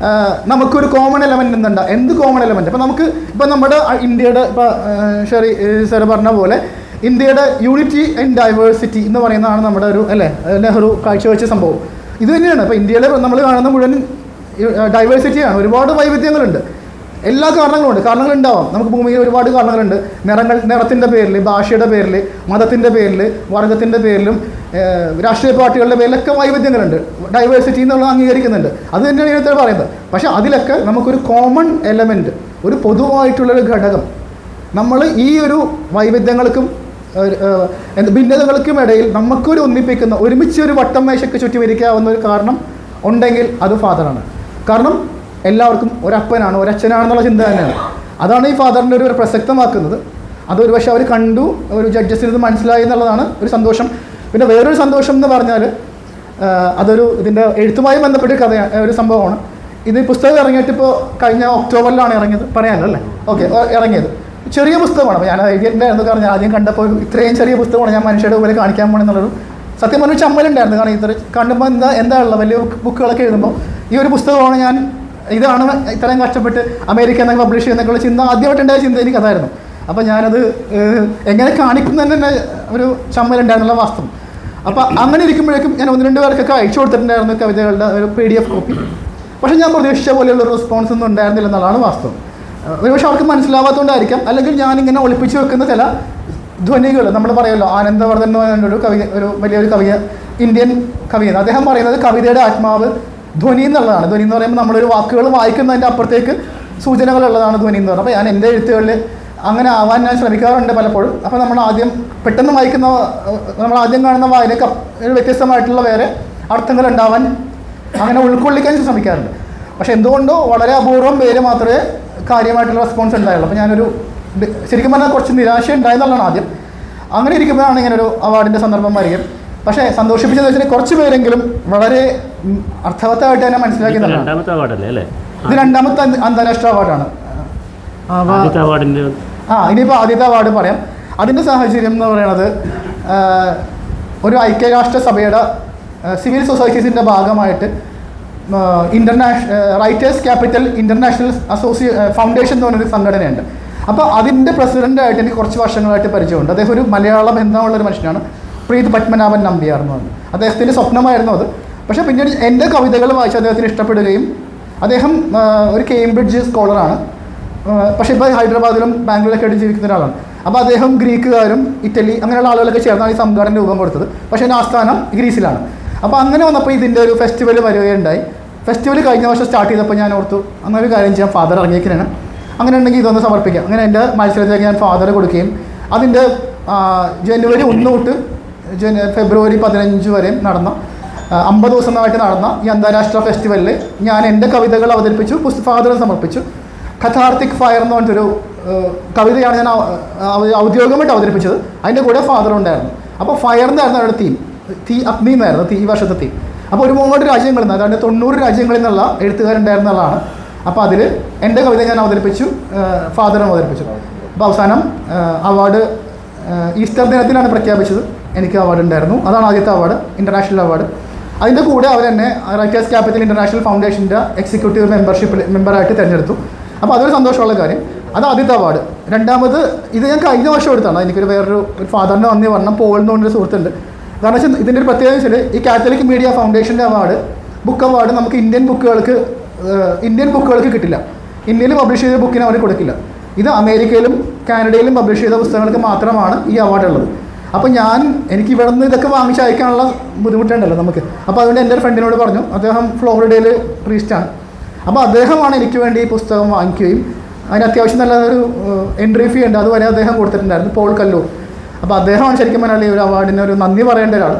നമുക്കൊരു കോമൺ എലമെൻ്റ് എന്തുണ്ട്. എന്ത് കോമൺ എലമെൻറ്റ്? ഇപ്പോൾ നമുക്ക് ഇപ്പോൾ നമ്മുടെ ഇന്ത്യയുടെ ഇപ്പോൾ ഷെറി സർ പറഞ്ഞ പോലെ ഇന്ത്യയുടെ യൂണിറ്റി ആൻഡ് ഡൈവേഴ്സിറ്റി എന്ന് പറയുന്നതാണ് നമ്മുടെ ഒരു അല്ലേ നെഹ്റു കാഴ്ചവെച്ച സംഭവം. ഇത് തന്നെയാണ് ഇപ്പോൾ ഇന്ത്യയിലെ നമ്മൾ കാണുന്ന മുഴുവൻ ഡൈവേഴ്സിറ്റിയാണ്. ഒരുപാട് വൈവിധ്യങ്ങളുണ്ട്. എല്ലാ കാരണങ്ങളുണ്ട്. കാരണങ്ങളുണ്ടാവാം. നമുക്ക് ഭൂമിയിൽ ഒരുപാട് കാരണങ്ങളുണ്ട്. നിറത്തിൻ്റെ പേരിൽ, ഭാഷയുടെ പേരിൽ, മതത്തിൻ്റെ പേരിൽ, വർഗത്തിൻ്റെ പേരിലും, രാഷ്ട്രീയ പാർട്ടികളുടെ പേരിലൊക്കെ വൈവിധ്യങ്ങളുണ്ട്. ഡൈവേഴ്സിറ്റി എന്നുള്ളത് അംഗീകരിക്കുന്നുണ്ട്. അത് തന്നെയാണ് ഇതിനകത്ത് പറയുന്നത്. പക്ഷേ അതിലൊക്കെ നമുക്കൊരു കോമൺ എലമെൻറ്റ്, ഒരു പൊതുവായിട്ടുള്ളൊരു ഘടകം, നമ്മൾ ഈ ഒരു വൈവിധ്യങ്ങൾക്കും ഭിന്നതകൾക്കും ഇടയിൽ നമുക്കൊരു ഒന്നിപ്പിക്കുന്ന, ഒരുമിച്ച് ഒരു വട്ടം മേശയ്ക്ക് ചുറ്റി ഇരിക്കാവുന്ന ഒരു കാരണം ഉണ്ടെങ്കിൽ അത് ഫാദറാണ്. കാരണം എല്ലാവർക്കും ഒരപ്പനാണ്, ഒരച്ഛനാണെന്നുള്ള ചിന്ത തന്നെയാണ്. അതാണ് ഈ ഫാദറിൻ്റെ ഒരു പ്രസക്തമാക്കുന്നത്. അതൊരു പക്ഷേ അവർ കണ്ടു, ഒരു ജഡ്ജസിന് ഇത് മനസ്സിലായി എന്നുള്ളതാണ് ഒരു സന്തോഷം. പിന്നെ വേറൊരു സന്തോഷം എന്ന് പറഞ്ഞാൽ അതൊരു ഇതിൻ്റെ എഴുത്തുമായി ബന്ധപ്പെട്ട കഥ, ഒരു സംഭവമാണ്. ഇത് പുസ്തകം ഇറങ്ങിയിട്ട് ഇപ്പോൾ കഴിഞ്ഞ ഒക്ടോബറിലാണ് ഇറങ്ങിയത്, പറയാമല്ലോ അല്ലേ? ഓക്കെ, ഇറങ്ങിയത് ചെറിയ പുസ്തകമാണ്. അപ്പോൾ ഞാൻ എഴുതിയിട്ടുണ്ടായിരുന്നു. കാരണം ഞാൻ ആദ്യം കണ്ടപ്പോൾ ഇത്രയും ചെറിയ പുസ്തകമാണ് ഞാൻ മനുഷ്യരുടെ ഉപരി കാണിക്കാൻ പോകണമെന്നുള്ളൊരു സത്യം പറഞ്ഞൊരു ചമ്മലുണ്ടായിരുന്നു. കാരണം ഇത്ര കാണുമ്പോൾ എന്താ ഉള്ളത് വലിയ ബുക്കുകളൊക്കെ എഴുതുമ്പോൾ ഈ ഒരു പുസ്തകമാണ് ഞാൻ, ഇതാണ് ഇത്രയും കഷ്ടപ്പെട്ട് അമേരിക്ക എന്നൊക്കെ പബ്ലിഷ് ചെയ്യുന്നൊക്കെയുള്ള ചിന്ത, ആദ്യമായിട്ടുണ്ടായ ചിന്ത എനിക്ക് അതായിരുന്നു. അപ്പോൾ ഞാനത് എങ്ങനെ കാണിക്കുന്നതിന് തന്നെ ഒരു ചമ്മലുണ്ടായിരുന്നുള്ള വാസ്തവം. അപ്പോൾ അങ്ങനെ ഇരിക്കുമ്പോഴേക്കും ഞാൻ 1-2 പേർക്കൊക്കെ അയച്ചു കൊടുത്തിട്ടുണ്ടായിരുന്നു കവിതകളുടെ ഒരു PDF കോപ്പി. പക്ഷേ ഞാൻ പ്രതീക്ഷിച്ച പോലെയുള്ള റെസ്പോൺസ് ഒന്നും ഉണ്ടായിരുന്നില്ല എന്നുള്ളതാണ് വാസ്തവം. ഒരുപക്ഷെ അവർക്ക് മനസ്സിലാവാത്തതുകൊണ്ടായിരിക്കാം. അല്ലെങ്കിൽ ഞാനിങ്ങനെ ഒളിപ്പിച്ച് വെക്കുന്ന ചില ധ്വനികൾ, നമ്മൾ പറയുമല്ലോ, ആനന്ദവർദ്ധൻ എന്ന് പറഞ്ഞൊരു കവി, ഒരു വലിയൊരു കവിയ, ഇന്ത്യൻ കവിയാണ്. അദ്ദേഹം പറയുന്നത് കവിതയുടെ ആത്മാവ് ധ്വനി എന്നുള്ളതാണ്. ധ്വനി എന്ന് പറയുമ്പോൾ നമ്മളൊരു വാക്കുകൾ വായിക്കുന്നതിൻ്റെ അപ്പുറത്തേക്ക് സൂചനകളുള്ളതാണ് ധ്വനി എന്ന് പറയുന്നത്. അപ്പോൾ ഞാൻ എൻ്റെ എഴുത്തുകളിൽ അങ്ങനെ ആവാൻ ഞാൻ ശ്രമിക്കാറുണ്ട് പലപ്പോഴും. അപ്പോൾ നമ്മൾ ആദ്യം പെട്ടെന്ന് വായിക്കുന്ന, നമ്മൾ ആദ്യം കാണുന്ന വായനക്ക് ഒരു വ്യത്യസ്തമായിട്ടുള്ള വേറെ അർത്ഥങ്ങൾ ഉണ്ടാവാൻ അങ്ങനെ ഉൾക്കൊള്ളിക്കാൻ ശ്രമിക്കാറുണ്ട്. പക്ഷെ എന്തുകൊണ്ടോ വളരെ അപൂർവം പേര് മാത്രമേ കാര്യമായിട്ടുള്ള റെസ്പോൺസ് ഉണ്ടായുള്ളൂ. അപ്പോൾ ഞാനൊരു ശരിക്കും പറഞ്ഞാൽ കുറച്ച് നിരാശ ഉണ്ടായെന്നുള്ളതാണ് ആദ്യം. അങ്ങനെ ഇരിക്കുമ്പോഴാണ് ഇങ്ങനൊരു അവാർഡിൻ്റെ സന്ദർഭം വരികയും. പക്ഷേ സന്തോഷിപ്പിച്ചെന്ന് വെച്ചാൽ കുറച്ച് പേരെങ്കിലും വളരെ അർത്ഥവത്തായിട്ട് തന്നെ മനസ്സിലാക്കിയതാണ്. ഇത് 2ാമത്തെ അന്താരാഷ്ട്ര അവാർഡാണ്. ഇനിയിപ്പോൾ ആദ്യത്തെ അവാർഡ് പറയാം. അതിൻ്റെ സാഹചര്യം എന്ന് പറയുന്നത് ഒരു ഐക്യരാഷ്ട്ര സഭയുടെ സിവിൽ സൊസൈറ്റീസിൻ്റെ ഭാഗമായിട്ട് റൈറ്റേഴ്സ് ക്യാപിറ്റൽ ഇൻ്റർനാഷണൽ ഫൗണ്ടേഷൻ എന്ന് പറഞ്ഞൊരു സംഘടനയുണ്ട്. അപ്പോൾ അതിൻ്റെ പ്രസിഡൻ്റായിട്ട് എനിക്ക് കുറച്ച് വർഷങ്ങളായിട്ട് പരിചയമുണ്ട്. അദ്ദേഹം ഒരു മലയാള ബന്ധമുള്ളൊരു മനുഷ്യനാണ്, പ്രീത് പത്മനാഭൻ നമ്പ്യാർ എന്ന് പറഞ്ഞു. അദ്ദേഹത്തിൻ്റെ സ്വപ്നമായിരുന്നു അത്. പക്ഷേ പിന്നീട് എൻ്റെ കവിതകൾ വായിച്ച് അദ്ദേഹത്തിന് ഇഷ്ടപ്പെടുകയും, അദ്ദേഹം ഒരു കേംബ്രിഡ്ജ് സ്കോളറാണ്. പക്ഷേ ഇപ്പോൾ ഹൈദരാബാദിലും ബാംഗ്ലൂരിലൊക്കെ ആയിട്ട് ജീവിക്കുന്ന ഒരാളാണ്. അപ്പോൾ അദ്ദേഹം ഗ്രീക്കുകാരും ഇറ്റലി അങ്ങനെയുള്ള ആളുകളൊക്കെ ചേർന്നാണ് ഈ സംഘടന രൂപം കൊടുത്തത്. പക്ഷേ എൻ്റെ ആസ്ഥാനം ഗ്രീസിലാണ്. അപ്പോൾ അങ്ങനെ വന്നപ്പോൾ ഇതിൻ്റെ ഒരു ഫെസ്റ്റിവൽ വരികയുണ്ടായി. ഫെസ്റ്റിവൽ കഴിഞ്ഞ വർഷം സ്റ്റാർട്ട് ചെയ്തപ്പോൾ ഞാൻ ഓർത്തു അങ്ങനെ ഒരു കാര്യം ചെയ്യാം, ഫാദർ ഇറങ്ങിയേക്കാനാണ്, അങ്ങനെ ഉണ്ടെങ്കിൽ ഇതൊന്ന് സമർപ്പിക്കാം. അങ്ങനെ എൻ്റെ മത്സരത്തിലേക്ക് ഞാൻ ഫാദർ കൊടുക്കുകയും അതിൻ്റെ ജനുവരി 1 തൊട്ട് ഫെബ്രുവരി 15 വരെ നടന്ന 50 ദിവസമായിട്ട് നടന്ന ഈ അന്താരാഷ്ട്ര ഫെസ്റ്റിവലിൽ ഞാൻ എൻ്റെ കവിതകൾ അവതരിപ്പിച്ചു, ഫാദറിന് സമർപ്പിച്ചു. കഥാർത്തിക് ഫയർ എന്ന് പറഞ്ഞൊരു കവിതയാണ് ഞാൻ ഔദ്യോഗികമായിട്ട് അവതരിപ്പിച്ചത്. അതിൻ്റെ കൂടെ ഫാദർ ഉണ്ടായിരുന്നു. അപ്പോൾ ഫയറിനായിരുന്നു അവരുടെ തീ അഗ്നി എന്നായിരുന്നു ഈ വർഷത്തെ തീം. അപ്പോൾ ഒരുപാട് രാജ്യങ്ങളിൽ നിന്ന്, അതായത് 90 രാജ്യങ്ങളിൽ നിന്നുള്ള എഴുത്തുകാരുണ്ടായിരുന്നുള്ളതാണ്. അപ്പോൾ അതിൽ എൻ്റെ കവിത ഞാൻ അവതരിപ്പിച്ചു, ഫാദറിനെ അവതരിപ്പിച്ചു. അപ്പോൾ അവസാനം അവാർഡ് ഈസ്റ്റർ ദിനത്തിലാണ് പ്രഖ്യാപിച്ചത്. എനിക്ക് അവാർഡ് ഉണ്ടായിരുന്നു. അതാണ് ആദ്യത്തെ അവാർഡ്, ഇൻ്റർനാഷണൽ അവാർഡ്. അതിൻ്റെ കൂടെ അവർ എന്നെ റൈറ്റേഴ്സ് ക്യാപിറ്റൽ ഇൻ്റർനാഷണൽ ഫൗണ്ടേഷൻ്റെ എക്സിക്യൂട്ടീവ് മെമ്പറായിട്ട് തിരഞ്ഞെടുത്തു. അപ്പോൾ അതൊരു സന്തോഷമുള്ള കാര്യം. അത് ആദ്യത്തെ അവാർഡ്. 2ാമത് ഇത് ഞാൻ കഴിഞ്ഞ വർഷം എടുത്താണ്. എനിക്കൊരു വേറൊരു ഫാദറിൻ്റെ നന്ദി പറഞ്ഞ പോൾ എന്ന് പറഞ്ഞൊരു സുഹൃത്തുണ്ട്. കാരണം വെച്ചാൽ ഇതിൻ്റെ ഒരു പ്രത്യേകത വെച്ചാൽ ഈ കാത്തലിക് മീഡിയ ഫൗണ്ടേഷൻ്റെ അവാർഡ്, ബുക്ക് അവാർഡ് നമുക്ക് ഇന്ത്യൻ ബുക്കുകൾക്ക് കിട്ടില്ല. ഇന്ത്യയിൽ പബ്ലിഷ് ചെയ്ത ബുക്കിന് അവർ കൊടുക്കില്ല. ഇത് അമേരിക്കയിലും കാനഡയിലും പബ്ലിഷ് ചെയ്ത പുസ്തകങ്ങൾക്ക് മാത്രമാണ് ഈ അവാർഡ് ഉള്ളത്. അപ്പോൾ എനിക്ക് ഇവിടെ നിന്ന് ഇതൊക്കെ വാങ്ങിച്ച് അയക്കാനുള്ള ബുദ്ധിമുട്ടുണ്ടല്ലോ നമുക്ക്. അപ്പോൾ അതുകൊണ്ട് എൻ്റെ ഒരു ഫ്രണ്ടിനോട് പറഞ്ഞു, അദ്ദേഹം ഫ്ലോറിഡയിൽ പ്രീസ്റ്റാണ്. അപ്പോൾ അദ്ദേഹമാണ് എനിക്ക് വേണ്ടി ഈ പുസ്തകം വാങ്ങിക്കുകയും അതിന് അത്യാവശ്യം നല്ലൊരു എൻട്രി ഫീ ഉണ്ട്, അതുവരെ അദ്ദേഹം കൊടുത്തിട്ടുണ്ടായിരുന്നു, പോൾ കല്ലൂർ. അപ്പോൾ അദ്ദേഹമാണ് ശരിക്കും പറഞ്ഞാൽ ഈ ഒരു അവാർഡിന് ഒരു നന്ദി പറയേണ്ട ഒരാൾ.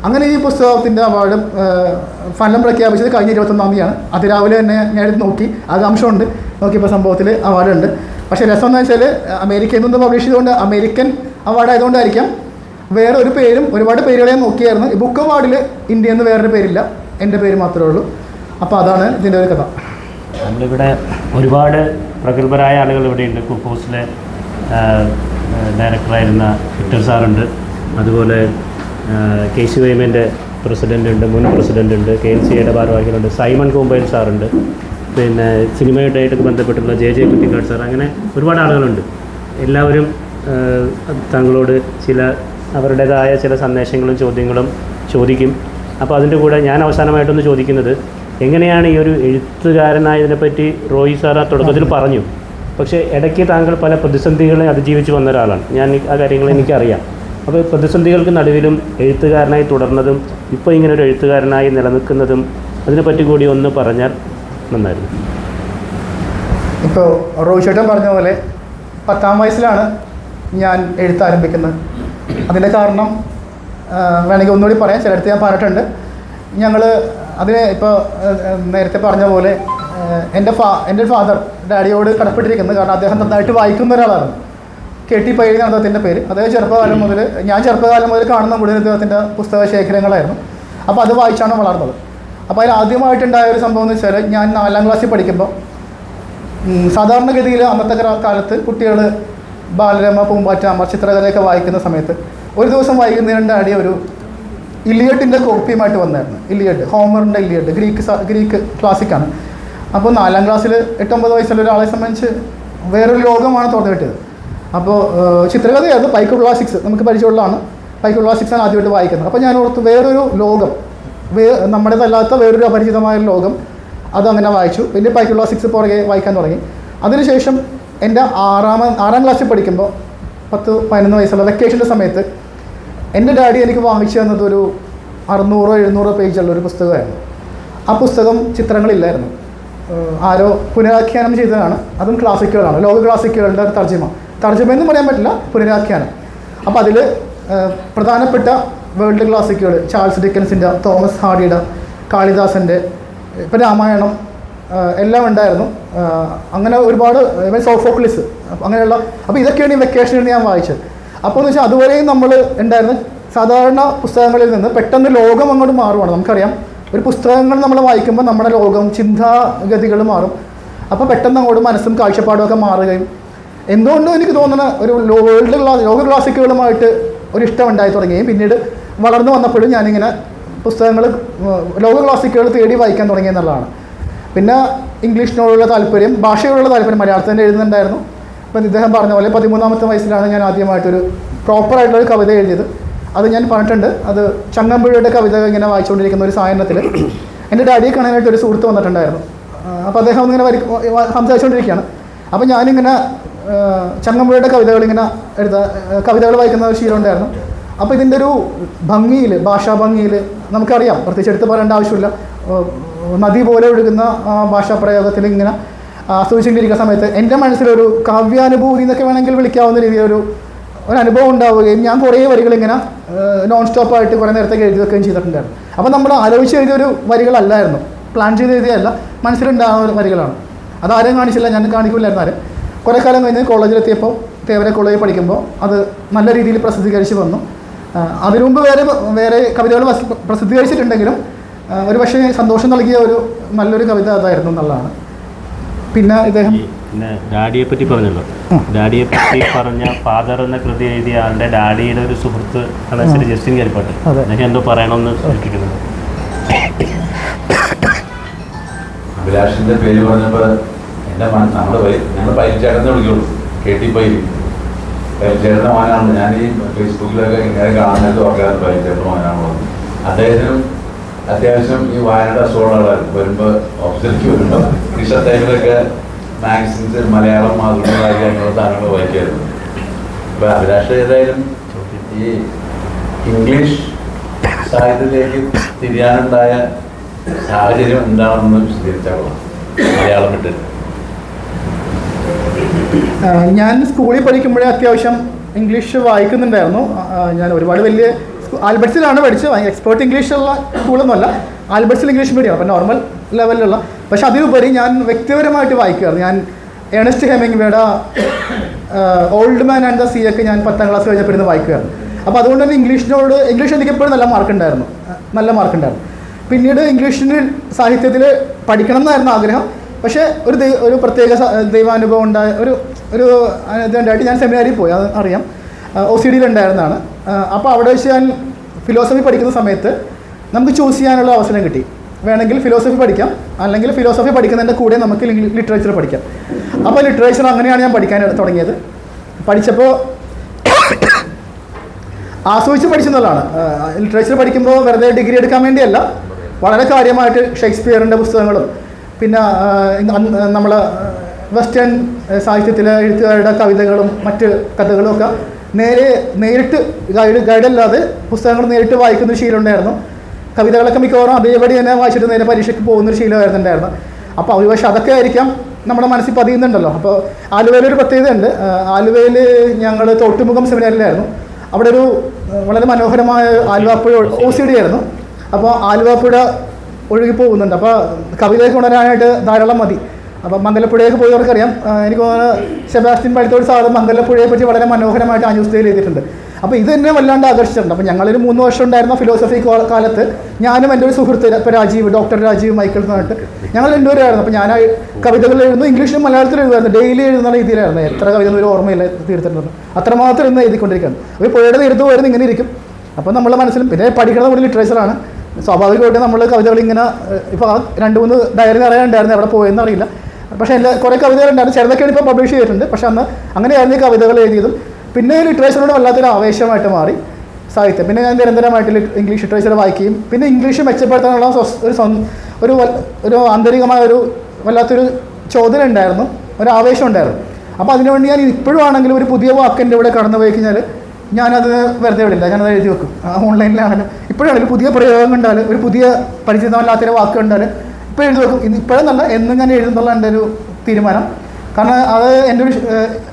അങ്ങനെ ഈ പുസ്തകത്തിൻ്റെ അവാർഡ് ഫലം പ്രഖ്യാപിച്ചത് കഴിഞ്ഞ 21-ാം തീയതിയാണ്. അതിരാവിലെ തന്നെ ഞാൻ എടുത്ത് നോക്കി, ആകാംക്ഷയുണ്ട്, നോക്കിയപ്പോൾ സംഭവത്തിൽ അവാർഡുണ്ട്. പക്ഷേ രസം എന്ന് വെച്ചാൽ അമേരിക്കയിൽ നിന്ന് പബ്ലിഷ് ചെയ്തുകൊണ്ട് അമേരിക്കൻ അവാർഡ് ആയതുകൊണ്ടായിരിക്കാം വേറെ ഒരു പേരും ഒരുപാട് പേരുകളെ നോക്കിയായിരുന്നു. ഈ ബുക്ക് അവാർഡിൽ ഇന്ത്യയിൽ നിന്ന് വേറൊരു പേരില്ല, എൻ്റെ പേര് മാത്രമേ ഉള്ളൂ. അപ്പോൾ അതാണ് ഇതിൻ്റെ ഒരു കഥ. നമ്മളിവിടെ ഒരുപാട് പ്രഗത്ഭരായ ആളുകൾ ഇവിടെയുണ്ട്. കുഫോസിലെ ഡയറക്ടറായിരുന്ന വിക്ടർ സാറുണ്ട്, അതുപോലെ KCYM-ൻ്റെ പ്രസിഡൻ്റ് ഉണ്ട്, മുൻ പ്രസിഡൻ്റ് ഉണ്ട്, KLCയുടെ ഭാരവാഹികളുണ്ട്, സൈമൺ കൂമ്പയിൽ സാറുണ്ട്, പിന്നെ സിനിമയുമായിട്ടൊക്കെ ബന്ധപ്പെട്ടുള്ള JJ കുറ്റിക്കാട് സാർ, അങ്ങനെ ഒരുപാട് ആളുകളുണ്ട്. എല്ലാവരും താങ്കളോട് അവരുടേതായ ചില സന്ദേശങ്ങളും ചോദ്യങ്ങളും ചോദിക്കും. അപ്പോൾ അതിൻ്റെ കൂടെ ഞാൻ അവസാനമായിട്ടൊന്ന് ചോദിക്കുന്നത്, എങ്ങനെയാണ് ഈ ഒരു എഴുത്തുകാരനായതിനെപ്പറ്റി റോയി സാർ തുടക്കത്തിൽ പറഞ്ഞു, പക്ഷേ ഇടയ്ക്ക് താങ്കൾ പല പ്രതിസന്ധികളെ അതിജീവിച്ച് വന്ന ഒരാളാണ്. ആ കാര്യങ്ങൾ എനിക്കറിയാം. അപ്പോൾ പ്രതിസന്ധികൾക്ക് നടുവിലും എഴുത്തുകാരനായി തുടർന്നതും ഇപ്പോൾ ഇങ്ങനൊരു എഴുത്തുകാരനായി നിലനിൽക്കുന്നതും അതിനെപ്പറ്റി കൂടി ഒന്ന് പറഞ്ഞാൽ നന്നായിരുന്നു. ഇപ്പോൾ റോയി ചേട്ടൻ പറഞ്ഞ പോലെ 10-ാം വയസ്സിലാണ് ഞാൻ എഴുത്താരംഭിക്കുന്നത്. അതിൻ്റെ കാരണം വേണമെങ്കിൽ ഒന്നുകൂടി പറയാം, ചിലയിടത്ത് ഞാൻ പറഞ്ഞിട്ടുണ്ട്. ഞങ്ങൾ അതിന് ഇപ്പോൾ നേരത്തെ പറഞ്ഞ പോലെ എൻ്റെ ഫാദർ ഡാഡിയോട് കടപ്പെട്ടിരിക്കുന്നത്, കാരണം അദ്ദേഹം നന്നായിട്ട് വായിക്കുന്ന ഒരാളാണ്. KT പൈലി എന്നാണ് അദ്ദേഹത്തിൻ്റെ പേര്. അദ്ദേഹം ഞാൻ ചെറുപ്പകാലം മുതൽ കാണുന്ന മുഴുവൻ അദ്ദേഹത്തിൻ്റെ പുസ്തക ശേഖരങ്ങളായിരുന്നു. അപ്പോൾ അത് വായിച്ചാണ് വളർന്നത്. അപ്പോൾ അതിൽ ആദ്യമായിട്ടുണ്ടായ ഒരു സംഭവം എന്ന് വെച്ചാൽ, ഞാൻ 4-ാം ക്ലാസ്സിൽ പഠിക്കുമ്പോൾ സാധാരണഗതിയിൽ അന്നത്തെ കാലത്ത് കുട്ടികൾ ബാലരമ, പൂമ്പാറ്റ, അമർ, ചിത്രകഥയൊക്കെ വായിക്കുന്ന സമയത്ത് ഒരു ദിവസം വൈകുന്നേരം ഡാഡി ഒരു ഇലിയഡിൻ്റെ കോപ്പിയുമായിട്ട് വന്നായിരുന്നു. ഹോമറിൻ്റെ ഇലിയഡ്, ഗ്രീക്ക് ക്ലാസിക്കാണ്. അപ്പോൾ 4-ാം ക്ലാസ്സിൽ 8-9 വയസ്സുള്ള ഒരാളെ സംബന്ധിച്ച് വേറൊരു ലോകമാണ് തുറന്നു കിട്ടിയത്. അപ്പോൾ ചിത്രകഥയായിരുന്നു, പൈക്കോ ക്ലാസിക്സ് നമുക്ക് പരിചയമുള്ളതാണ്. പൈക്കോ ക്ലാസിക്സാണ് ആദ്യമായിട്ട് വായിക്കുന്നത്. അപ്പോൾ ഞാൻ ഓർത്ത് വേറൊരു ലോകം, നമ്മുടേതല്ലാത്ത വേറൊരു അപരിചിതമായ ലോകം, അതങ്ങനെ വായിച്ചു. പിന്നെ പൈക്കോ ക്ലാസിക്സ് പുറകെ വായിക്കാൻ തുടങ്ങി. അതിനുശേഷം എൻ്റെ 6-ാം ക്ലാസ്സിൽ പഠിക്കുമ്പോൾ 10-11 വയസ്സുള്ള വെക്കേഷൻ്റെ സമയത്ത് എൻ്റെ ഡാഡി എനിക്ക് വാങ്ങിച്ചു തന്നത് ഒരു 600-700 പേജുള്ളൊരു പുസ്തകമായിരുന്നു. ആ പുസ്തകം ചിത്രങ്ങളില്ലായിരുന്നു, ആരോ പുനരാഖ്യാനം ചെയ്തതാണ്. അതും ക്ലാസിക്കുകളാണ്, ലോക ക്ലാസിക്കുകളുടെ ഒരു തർജ്ജമയെന്നും പറയാൻ പറ്റില്ല, പുനരാഖ്യാനം. അപ്പോൾ അതിൽ പ്രധാനപ്പെട്ട വേൾഡ് ക്ലാസിക്കുകൾ ചാൾസ് ഡിക്കൻസിൻ്റെ, തോമസ് ഹാർഡിയുടെ, കാളിദാസൻ്റെ, ഇപ്പം രാമായണം എല്ലാം ഉണ്ടായിരുന്നു. അങ്ങനെ ഒരുപാട് സോഫോക്ലിസ് അങ്ങനെയുള്ള. അപ്പോൾ ഇതൊക്കെയാണ് ഈ വെക്കേഷനിൽ ഞാൻ വായിച്ചത്. അപ്പോൾ എന്ന് വെച്ചാൽ അതുവരെയും നമ്മൾ ഉണ്ടായിരുന്ന സാധാരണ പുസ്തകങ്ങളിൽ നിന്ന് പെട്ടെന്ന് ലോകം അങ്ങോട്ട് മാറുവാണ്. നമുക്കറിയാം, ഒരു പുസ്തകങ്ങൾ നമ്മൾ വായിക്കുമ്പോൾ നമ്മുടെ ലോകം, ചിന്താഗതികൾ മാറും. അപ്പോൾ പെട്ടെന്ന് അങ്ങോട്ട് മനസ്സും കാഴ്ചപ്പാടുമൊക്കെ മാറുകയും, എന്തുകൊണ്ടും എനിക്ക് തോന്നുന്ന ഒരു ലോക ക്ലാസിക്കുകളുമായിട്ട് ഒരു ഇഷ്ടം ഉണ്ടായി തുടങ്ങുകയും, പിന്നീട് വളർന്നു വന്നപ്പോഴും ഞാനിങ്ങനെ പുസ്തകങ്ങൾ, ലോക ക്ലാസിക്കുകൾ തേടി വായിക്കാൻ തുടങ്ങിയെന്നുള്ളതാണ്. പിന്നെ ഇംഗ്ലീഷിനോടുള്ള താല്പര്യം, ഭാഷയോടുള്ള താല്പര്യം, മലയാളത്തിൽ തന്നെ എഴുതുന്നുണ്ടായിരുന്നു. അപ്പം ഇദ്ദേഹം പറഞ്ഞ പോലെ 13-ാമത്തെ വയസ്സിലാണ് ഞാൻ ആദ്യമായിട്ടൊരു പ്രോപ്പറായിട്ടുള്ളൊരു കവിത എഴുതിയത്. അത് ഞാൻ പറഞ്ഞിട്ടുണ്ട്. അത് ചങ്ങമ്പുഴയുടെ കവിത ഇങ്ങനെ വായിച്ചുകൊണ്ടിരിക്കുന്ന ഒരു സായനത്തിൽ എൻ്റെ ഡാഡിയെ കാണാനായിട്ട് ഒരു സുഹൃത്ത് വന്നിട്ടുണ്ടായിരുന്നു. അപ്പോൾ അദ്ദേഹം ഒന്നിങ്ങനെ സംസാരിച്ചുകൊണ്ടിരിക്കുകയാണ്. അപ്പോൾ ഞാനിങ്ങനെ ചങ്ങമ്പുഴയുടെ കവിതകളിങ്ങനെ കവിതകൾ വായിക്കുന്ന ഒരു ശീലം ഉണ്ടായിരുന്നു. അപ്പോൾ ഇതിൻ്റെ ഒരു ഭംഗിയിൽ, ഭാഷാ ഭംഗിയിൽ നമുക്കറിയാം, പ്രത്യേകിച്ച് എടുത്ത് പറയേണ്ട ആവശ്യമില്ല, നദി പോലെ ഒഴുകുന്ന ഭാഷാപ്രയോഗത്തിൽ ഇങ്ങനെ ആസ്വദിച്ചുകൊണ്ടിരിക്കുന്ന സമയത്ത് എൻ്റെ മനസ്സിലൊരു കാവ്യാനുഭൂതി എന്നൊക്കെ വേണമെങ്കിൽ വിളിക്കാവുന്ന രീതിയിലൊരു അനുഭവം ഉണ്ടാവുകയും ഞാൻ കുറേ വരികളിങ്ങനെ നോൺ സ്റ്റോപ്പായിട്ട് കുറേ നേരത്തേക്ക് എഴുതി വെക്കുകയും ചെയ്തിട്ടുണ്ടായിരുന്നു. അപ്പോൾ നമ്മൾ ആലോചിച്ച് എഴുതിയൊരു വരികളല്ലായിരുന്നു, പ്ലാൻ ചെയ്ത് എഴുതിയല്ല, മനസ്സിലുണ്ടാകുന്ന വരികളാണ്. അതാരും കാണിച്ചില്ല, ഞാൻ കാണിക്കില്ലായിരുന്നു ആരും. കുറേ കാലം കഴിഞ്ഞ് കോളേജിലെത്തിയപ്പോൾ, തേവര കോളേജിൽ പഠിക്കുമ്പോൾ അത് നല്ല രീതിയിൽ പ്രസിദ്ധീകരിച്ച് വന്നു. അതിനു മുമ്പ് വേറെ കവിതകൾ പ്രസിദ്ധീകരിച്ചിട്ടുണ്ടെങ്കിലും ഒരു പക്ഷേ സന്തോഷം നൽകിയ ഒരു നല്ലൊരു കവിത അതായിരുന്നു എന്നുള്ളതാണ്. പിന്നെ ഇദ്ദേഹം ഡാഡിയെ പറ്റി പറഞ്ഞല്ലോ, ഡാഡിയെ പറ്റി പറഞ്ഞ ഫാദർ എന്ന കൃതി എഴുതിയ ആളുടെ ഡാഡിയുടെ ഒരു സുഹൃത്ത് ആണ് ജസ്റ്റിൻ കരിപ്പാട്ട്. അദ്ദേഹം എന്തോ പറയണമെന്ന് സൂചിപ്പിക്കുന്നുണ്ട്. അഭിലാഷിന്റെ പേര് പറഞ്ഞപ്പോൾ എൻ്റെ ഞങ്ങൾ പൈലിച്ചേട്ടനെ വിളിക്കുള്ളൂ, KT പൈലി. പൈലിച്ചേട്ടൻ്റെ മോനാണ്. ഞാൻ ഈ ഫേസ്ബുക്കിലൊക്കെ ഇങ്ങനെ കാണുന്നത് ഓർക്കാറ് പൈലിച്ചേട്ടൻ്റെ മോനാണ്. അദ്ദേഹത്തിനും അത്യാവശ്യം ഈ വായനയുടെ അസുഖമുള്ളവരായിരുന്നു. വരുമ്പോൾ ഓഫീസിലേക്ക് വരുമ്പോൾ ടീച്ചർ ടൈമിലൊക്കെ മാഗസിൻസ്, മലയാളം, മാതൃഭൂമി അങ്ങനെയുള്ള സാധനങ്ങൾ വായിക്കായിരുന്നു. അപ്പോൾ അഭിലാഷ് ഏതായാലും ഈ ഇംഗ്ലീഷ് സാഹിത്യത്തിലേക്ക് തിരിയാനുണ്ടായ സാഹചര്യം എന്താണെന്ന് വിശദീകരിച്ചാൽ മലയാളം വിട്ടിട്ട്. ഞാൻ സ്കൂളിൽ പഠിക്കുമ്പോഴേ അത്യാവശ്യം ഇംഗ്ലീഷ് വായിക്കുന്നുണ്ടായിരുന്നു. ഞാൻ ഒരുപാട് വലിയ ആൽബർട്സിലാണ് പഠിച്ചത്. എക്സ്പേർട്ട് ഇംഗ്ലീഷുള്ള സ്കൂളൊന്നുമല്ല, ആൽബർട്സിൽ ഇംഗ്ലീഷ് മീഡിയം, അപ്പോൾ നോർമൽ ലെവലിലുള്ള. പക്ഷെ അതിലുപരി ഞാൻ വ്യക്തിപരമായിട്ട് വായിക്കുമായിരുന്നു. ഞാൻ ഏണസ്റ്റ് ഹെമിംഗ്വേയുടെ old man and the sea ഒക്കെ ഞാൻ 10ാം ക്ലാസ് കഴിഞ്ഞപ്പോൾ ഇരുന്ന് വായിക്കുമായിരുന്നു. അപ്പോൾ അതുകൊണ്ട് തന്നെ ഇംഗ്ലീഷ് എനിക്ക് എപ്പോഴും നല്ല മാർക്കുണ്ടായിരുന്നു. പിന്നീട് ഇംഗ്ലീഷിന് സാഹിത്യത്തിൽ പഠിക്കണം എന്നായിരുന്നു ആഗ്രഹം. പക്ഷേ ഒരു പ്രത്യേക ദൈവാനുഭവം ഉണ്ടായ ഒരു ഇതുണ്ടായിട്ട് ഞാൻ സെമിനാരിൽ പോയി, അത് അറിയാം, OCD ഉണ്ടായിരുന്നതാണ്. അപ്പോൾ അവിടെ വെച്ച് ഞാൻ ഫിലോസഫി പഠിക്കുന്ന സമയത്ത് നമുക്ക് ചൂസ് ചെയ്യാനുള്ള അവസരം കിട്ടി. വേണമെങ്കിൽ ഫിലോസഫി പഠിക്കാം, അല്ലെങ്കിൽ ഫിലോസഫി പഠിക്കുന്നതിൻ്റെ കൂടെ നമുക്ക് ലിറ്ററേച്ചർ പഠിക്കാം. അപ്പോൾ ലിറ്ററേച്ചർ അങ്ങനെയാണ് ഞാൻ പഠിക്കാൻ തുടങ്ങിയത്. പഠിച്ചപ്പോൾ ആസ്വദിച്ച് പഠിച്ചെന്നുള്ളതാണ്. ലിറ്ററേച്ചർ പഠിക്കുമ്പോൾ വെറുതെ ഡിഗ്രി എടുക്കാൻ വേണ്ടിയല്ല, വളരെ കാര്യമായിട്ട് ഷേക്സ്പിയറിൻ്റെ പുസ്തകങ്ങളും പിന്നെ നമ്മൾ വെസ്റ്റേൺ സാഹിത്യത്തിലെ എഴുത്തുകാരുടെ കവിതകളും മറ്റ് കഥകളും ഒക്കെ നേരിട്ട് ഗൈഡല്ലാതെ പുസ്തകങ്ങൾ നേരിട്ട് വായിക്കുന്നൊരു ശീലം ഉണ്ടായിരുന്നു. കവിതകളൊക്കെ മിക്കവാറും അതേപടി തന്നെ വായിച്ചിട്ട് നേരെ പരീക്ഷയ്ക്ക് പോകുന്നൊരു ശീലമായിരുന്നുണ്ടായിരുന്നു. അപ്പോൾ ഒരുപക്ഷെ അതൊക്കെ ആയിരിക്കാം നമ്മുടെ മനസ്സിൽ പതിയുന്നുണ്ടല്ലോ. അപ്പോൾ ആലുവയിലൊരു പ്രത്യേകതയുണ്ട്. ആലുവയിൽ ഞങ്ങൾ തോട്ടുമുഖം സെമിനാറിലായിരുന്നു. അവിടെ ഒരു വളരെ മനോഹരമായ ആലുവാപ്പുഴ OCD ആയിരുന്നു. അപ്പോൾ ആലുവാപ്പുഴ ഒഴുകി പോകുന്നുണ്ട്. അപ്പോൾ കവിതയൊക്കെ ഉണരാനായിട്ട് ധാരാളം മതി. അപ്പോൾ മംഗലപ്പുഴയൊക്കെ പോയവർക്കറിയാം. എനിക്ക് തോന്നുന്നു സെബാസ്റ്റ്യൻ പഴുത്തോട് സാറ് മംഗലപ്പുഴയെ പറ്റി വളരെ മനോഹരമായിട്ട് ആനുസ്തയിൽ എഴുതിയിട്ടുണ്ട്. അപ്പോൾ ഇത് തന്നെ വല്ലാണ്ട് ആകർഷിച്ചിട്ടുണ്ട്. അപ്പോൾ ഞങ്ങളൊരു 3 വർഷം ഉണ്ടായിരുന്ന ഫിലോസഫി കാലത്ത് ഞാനും എൻ്റെ ഒരു സുഹൃത്ത് ഇപ്പോൾ ഡോക്ടർ രാജീവ് മൈക്കിൾ എന്ന് പറഞ്ഞിട്ട് ഞങ്ങൾ രണ്ടുപേരായിരുന്നു. അപ്പോൾ ഞാൻ കവിതകൾ എഴുതുന്നു, ഇംഗ്ലീഷിലും മലയാളത്തിലും എഴുതുമായിരുന്നു. ഡെയിലി എഴുതുന്ന രീതിയിലായിരുന്നു. എത്ര കവിത ഒരു ഓർമ്മയില്ല തീർത്തിട്ടുണ്ട്. അത്രമാത്രം ഇന്ന് എഴുതിക്കൊണ്ടിരിക്കുകയാണ്. ഒരു പുഴയുടെ തീർത്ത് പോയിരുന്നു ഇങ്ങനെ ഇരിക്കും. അപ്പോൾ നമ്മളെ മനസ്സിലും പിന്നെ പഠിക്കുന്നത് കൂടി ലിറ്ററേച്ചറാണ്. സ്വാഭാവികമായിട്ട് നമ്മൾ കവിതകൾ ഇങ്ങനെ ഇപ്പോൾ 2-3 ഡയറി അറിയാനുണ്ടായിരുന്നു, എവിടെ പോയെന്ന് അറിയില്ല. പക്ഷേ എല്ലാ കുറേ കവിതകളുണ്ടായിരുന്നു. ചിലതൊക്കെയാണ് ഇപ്പോൾ പബ്ലിഷ് ചെയ്തിട്ടുണ്ട്. പക്ഷേ അന്ന് അങ്ങനെയായിരുന്നു ഈ കവിതകൾ എഴുതിയതും. പിന്നെ ലിറ്ററേച്ചറിനോട് വല്ലാത്തൊരു ആവേശമായിട്ട് മാറി സാഹിത്യം. പിന്നെ ഞാൻ നിരന്തരമായിട്ട് ഇംഗ്ലീഷ് ലിറ്ററേച്ചർ വായിക്കുകയും പിന്നെ ഇംഗ്ലീഷ് മെച്ചപ്പെടുത്താനുള്ള ഒരു ആന്തരികമായ വല്ലാത്തൊരു ചോദന ഉണ്ടായിരുന്നു, ഒരു ആവേശം ഉണ്ടായിരുന്നു. അപ്പോൾ അതിനുവേണ്ടി ഞാൻ ഇപ്പോഴും ആണെങ്കിലും ഒരു പുതിയ വാക്കിൻ്റെ ഇവിടെ കടന്നു പോയി കഴിഞ്ഞാൽ ഞാനത് വെറുതെ വിടില്ല, ഞാനത് എഴുതി വെക്കും. ഓൺലൈനിലാണെങ്കിലും ഇപ്പോഴാണെങ്കിലും പുതിയ പ്രയോഗം കണ്ടാൽ, ഒരു പുതിയ പരിചിതമല്ലാത്തൊരു വാക്ക് കണ്ടാൽ ഇപ്പോൾ എഴുതി വെക്കും. ഇപ്പോഴെന്നല്ല, എന്നും ഞാൻ എഴുതുന്നുള്ള എൻ്റെ ഒരു തീരുമാനം. കാരണം അത് എൻ്റെ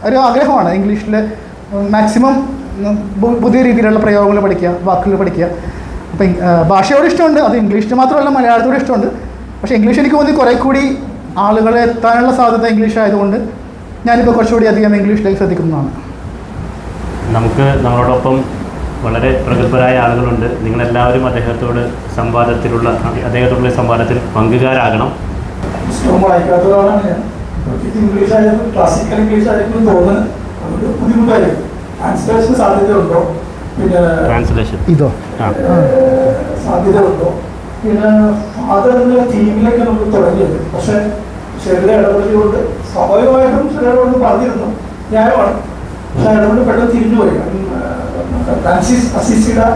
ഒരു ആഗ്രഹമാണ്. ഇംഗ്ലീഷിൽ മാക്സിമം പുതിയ രീതിയിലുള്ള പ്രയോഗങ്ങൾ പഠിക്കുക, വാക്കുകൾ പഠിക്കുക. അപ്പം ഭാഷയോട് ഇഷ്ടമുണ്ട്, അത് ഇംഗ്ലീഷിന് മാത്രമല്ല മലയാളത്തോട് ഇഷ്ടമുണ്ട്. പക്ഷേ ഇംഗ്ലീഷ് എനിക്ക് തോന്നി കുറേ കൂടി ആളുകളെ എത്താനുള്ള സാധ്യത ഇംഗ്ലീഷ് ആയതുകൊണ്ട് ഞാനിപ്പോൾ കുറച്ചുകൂടി അധികം ഇംഗ്ലീഷിലേക്ക് ശ്രദ്ധിക്കുന്നതാണ്. നമുക്ക് നമ്മളോടൊപ്പം വളരെ പ്രഗത്ഭരായ ആളുകളുണ്ട്. നിങ്ങളെല്ലാവരും അദ്ദേഹത്തോടുള്ള സംവാദത്തിൽ പങ്കുകാരാകണം. വായിക്കാത്തതാണ് ഞാൻ. ഇംഗ്ലീഷ് ആയാലും ക്ലാസിക്കൽ ഇംഗ്ലീഷ് ആയിരിക്കും തോന്നുന്നത് ഒരു ബുദ്ധിമുട്ടായിരിക്കും. ട്രാൻസ്ലേഷൻ സാധ്യതയുണ്ടോ? പിന്നെ ട്രാൻസ്ലേഷൻ സാധ്യതയുണ്ടോ? പിന്നെ അതെന്ന തീമിലേക്ക് നമുക്ക് തുടങ്ങിയത്. പക്ഷെ ചെറിയ ഇടപെടലുകൊണ്ട് സ്വാഭാവികമായിട്ടും ചില ഇടപെടൽ പറഞ്ഞിരുന്നു, ന്യായമാണ്. പക്ഷെ ഇടപെടൽ പെട്ടെന്ന് തിരിഞ്ഞു പോയി. ഫ്രാൻസിസ് അസിസിയുടെ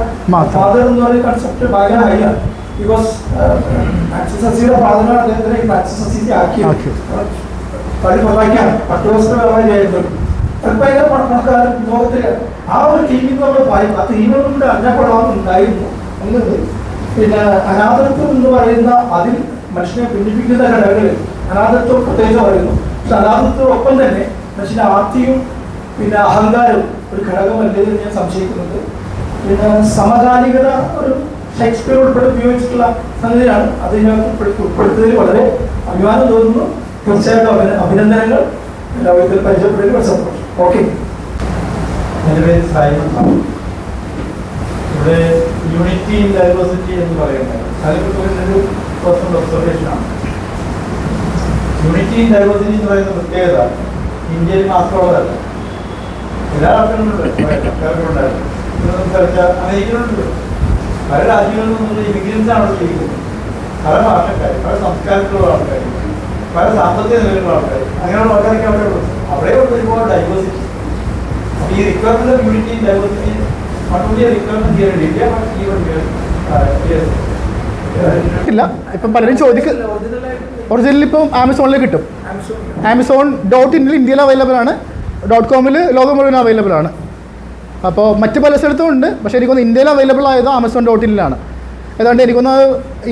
ഫാദർ എന്ന് പറയുന്ന കൺസെപ്റ്റ് ഭയങ്കര ഹൈയാണ്. ബിക്കോസ് ഫ്രാൻസിസ് അസിസിയുടെ ഫാദറാണ് അദ്ദേഹത്തിനെ ഫ്രാൻസിസ് അസിസി ആക്കിയത്. കളി പുറത്താക്കിയാണ് 10 വർഷത്തെ വ്യവഹാരമായിരുന്നു. ഭയങ്കര പണക്കാരൻ ലോകത്തില് ആ ഒരു ടീമിൽ നമ്മൾ വായിക്കും. ആ ടീമുകളും കൂടെ അറിഞ്ഞപ്പെടാവുന്നുണ്ടായിരുന്നു എന്നത്. പിന്നെ അനാഥത്വം എന്ന് പറയുന്ന അതിൽ മനുഷ്യനെ ഭിന്നിപ്പിക്കുന്ന ഘടകങ്ങളിൽ അനാഥത്വം പ്രത്യേകിച്ച് പറയുന്നു. പക്ഷെ അനാഥത്വമൊപ്പം തന്നെ മനുഷ്യന്റെ ആർത്തിയും പിന്നെ അഹങ്കാരവും ഒരു ഘടകമല്ലേ എന്ന് ഞാൻ സംശയിക്കുന്നുണ്ട്. പിന്നെ സമകാലികത ഒരു ഷേക്സ്പിയർ ഉൾപ്പെടെ ഉപയോഗിച്ചിട്ടുള്ള സംഗതിയാണ്. അതിനകത്ത് ഉൾപ്പെടുത്തതിൽ വളരെ അഭിമാനം തോന്നുന്നു. തീർച്ചയായിട്ടും അഭിനന്ദനങ്ങൾ. എല്ലാവർക്കും പരിചയപ്പെടുന്നതിൽ സന്തോഷം. ഓക്കെ. എൻ്റെ പേര് സൈമൺ. ഇവിടെ യൂണിറ്റി ഇൻ ഡൈവേഴ്സിറ്റി എന്ന് പറയുന്നത് അതിനെക്കുറിച്ച് ഒരു പേഴ്സണൽ ഒബ്സർവേഷനാണ്. യൂണിറ്റി ഇൻ ഡൈവേഴ്സിറ്റി എന്ന് പറയുന്ന പ്രത്യേകത ഇന്ത്യയിൽ മാത്രമുള്ളതല്ല, എല്ലാ ആൾക്കാരുണ്ടായിരുന്നു. അമേരിക്കയിലുണ്ട്. പല രാജ്യങ്ങളിൽ നിന്നുള്ള ഇമിഗ്രൻസ് ആണ് ജീവിക്കുന്നത്. പല ഭാഷക്കാർ, പല സംസ്കാരത്തിലുള്ള ആൾക്കാർ, പല സാമ്പത്തിക നിലയിലുള്ള ആൾക്കാർ, അങ്ങനെയുള്ള ആൾക്കാരൊക്കെ അവിടെ ഉള്ളൂ. അവിടെ ഒരുപാട് ഡൈവേഴ്സിറ്റി. അപ്പോൾ ഈ requirement of unity in diversity not only a requirement here in India but even here. ഇല്ല, ഇപ്പം പലരും ഒറിജിനൽ ഇപ്പം ആമസോണിൽ കിട്ടും. Amazon.in ഇന്ത്യയിൽ അവൈലബിൾ ആണ്. .com ലോകം മുഴുവൻ അവൈലബിൾ ആണ്. അപ്പോൾ മറ്റ് പല സ്ഥലത്തും ഉണ്ട്, പക്ഷേ എനിക്കൊന്ന് ഇന്ത്യയിൽ അവൈലബിൾ ആയത് Amazon.in-ലാണ്. ഏതാണ്ട് എനിക്കൊന്ന്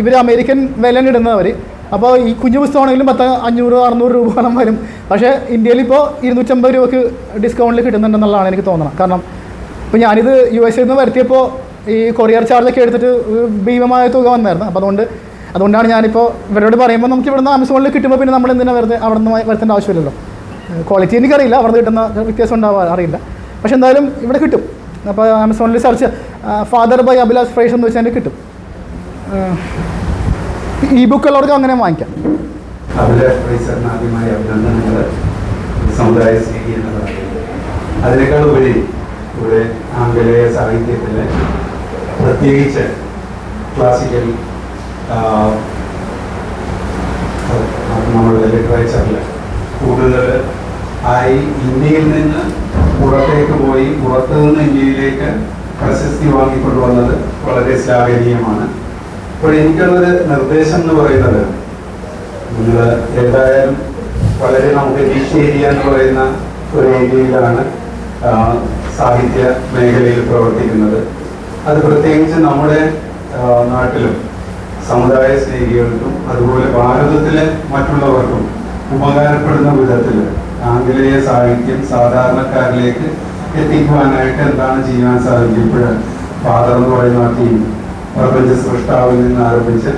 ഇവർ അമേരിക്കൻ വിലയാണ് ഇടുന്നവർ. അപ്പോൾ ഈ കുഞ്ഞു പുസ്തകമാണെങ്കിലും 500-600 രൂപയോളം വരും. പക്ഷേ ഇന്ത്യയിൽ ഇപ്പോൾ 250 രൂപയ്ക്ക് ഡിസ്കൗണ്ടിൽ കിട്ടുന്നുണ്ടെന്നുള്ളതാണ് എനിക്ക് തോന്നുന്നത്. കാരണം ഇപ്പോൾ ഞാനിത് USA നിന്ന് വരുത്തിയപ്പോൾ ഈ കൊറിയർ ചാർജൊക്കെ എടുത്തിട്ട് ഭീമമായ തുക വന്നായിരുന്നു. അപ്പോൾ അതുകൊണ്ടാണ് ഞാനിപ്പോൾ ഇവരോട് പറയുമ്പോൾ നമുക്ക് ഇവിടുന്ന് Amazon-ൽ കിട്ടുമ്പോൾ പിന്നെ നമ്മൾ എന്തിനാണ് വെറുതെ അവിടെ നിന്ന് വരുത്തേണ്ട ആവശ്യമില്ലല്ലോ. ക്വാളിറ്റി എനിക്കറിയില്ല, അവിടെ നിന്ന് കിട്ടുന്ന വ്യത്യാസം ഉണ്ടാവാൻ അറിയില്ല. പക്ഷെ എന്തായാലും ഇവിടെ കിട്ടും. അപ്പോൾ Amazon-ൽ search father by Abhilash Fries എന്ന് വെച്ചാൽ കിട്ടും. ഇ-ബുക്ക് ഉള്ളവർക്ക് അങ്ങനെ വാങ്ങിക്കാം. അഭിലാഷ് ഫ്രൈസറിന് ആദ്യമായി അഭിനന്ദനങ്ങൾ. സമുദായ സ്നേഹി എന്ന് പറയുന്നത് അതിനേക്കാൾ ഉപരി ഇവിടെ ആംഗലേയ സാഹിത്യത്തിൽ പ്രത്യേകിച്ച് ക്ലാസിക്കൽ നമ്മളുടെ ലിറ്ററേച്ചറിൽ കൂടുതൽ ആയി ഇന്ത്യയിൽ നിന്ന് പുറത്തേക്ക് പോയി പുറത്തു നിന്ന് ഇന്ത്യയിലേക്ക് പ്രശസ്തി വാങ്ങിക്കൊണ്ടുവന്നത് വളരെ ശ്ലാഘനീയമാണ്. അപ്പോൾ എനിക്കുള്ളൊരു നിർദ്ദേശം എന്ന് പറയുന്നത്, നിങ്ങൾ എന്തായാലും വളരെ നമുക്ക് നിഷ് ഏരിയ എന്ന് പറയുന്ന ഒരു ഏരിയയിലാണ് സാഹിത്യ മേഖലയിൽ പ്രവർത്തിക്കുന്നത്. അത് പ്രത്യേകിച്ച് നമ്മുടെ നാട്ടിലും സമുദായ സ്നേഹികൾക്കും അതുപോലെ ഭാരതത്തിലെ മറ്റുള്ളവർക്കും ഉപകാരപ്പെടുന്ന വിധത്തിൽ ആംഗലേയ സാഹിത്യം സാധാരണക്കാരിലേക്ക് എത്തിക്കുവാനായിട്ട് എന്താണ് ചെയ്യാൻ സാധിക്കും? ഇപ്പോൾ ഫാദർ എന്ന് പറയുന്ന ടീം പ്രപഞ്ച സൃഷ്ടാവിൽ നിന്ന് ആരംഭിച്ച്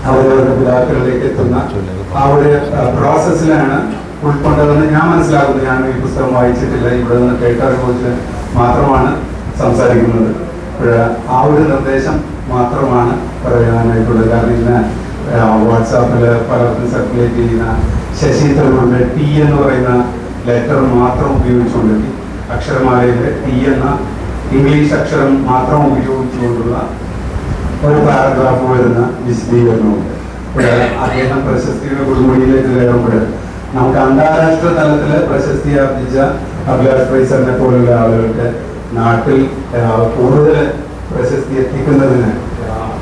അവരവരുടെ പിതാക്കളിലേക്ക് എത്തുന്ന ആ ഒരു പ്രോസസ്സിലാണ് ഉൾക്കൊണ്ടതെന്ന് ഞാൻ മനസ്സിലാക്കുന്നു. ഞാൻ ഈ പുസ്തകം വായിച്ചിട്ടില്ല, ഇവിടെ നിന്ന് കേട്ടറിവുവെച്ച് മാത്രമാണ് സംസാരിക്കുന്നത്. ആ ഒരു നിർദ്ദേശം മാത്രമാണ് പറയാനായിട്ടുള്ളത്. കാരണം ഇന്ന് വാട്സാപ്പിൽ പലർക്കും സർക്കുലേറ്റ് ചെയ്യുന്ന ശശി തരൂരിന്റെ ടി എന്ന് പറയുന്ന ലെറ്റർ മാത്രം ഉപയോഗിച്ചുകൊണ്ട് അക്ഷരമാലയിൽ ടി എന്ന ഇംഗ്ലീഷ് അക്ഷരം മാത്രം ഉപയോഗിച്ചുകൊണ്ടുള്ള ഒരു പാരഗ്രാഫ് വരുന്ന വിശദീകരണമുണ്ട്. അദ്ദേഹം പ്രശസ്തിയുടെ കൊടുമുടിയിലേക്ക് കയറുമ്പോൾ നമുക്ക് അന്താരാഷ്ട്ര തലത്തിൽ പ്രശസ്തി ആർജിച്ച അഭിലാഷ് ഫ്രൈസറിനെ പോലുള്ള ആളുകൾക്ക് നാട്ടിൽ കൂടുതൽ പ്രശസ്തി എത്തിക്കുന്നതിന്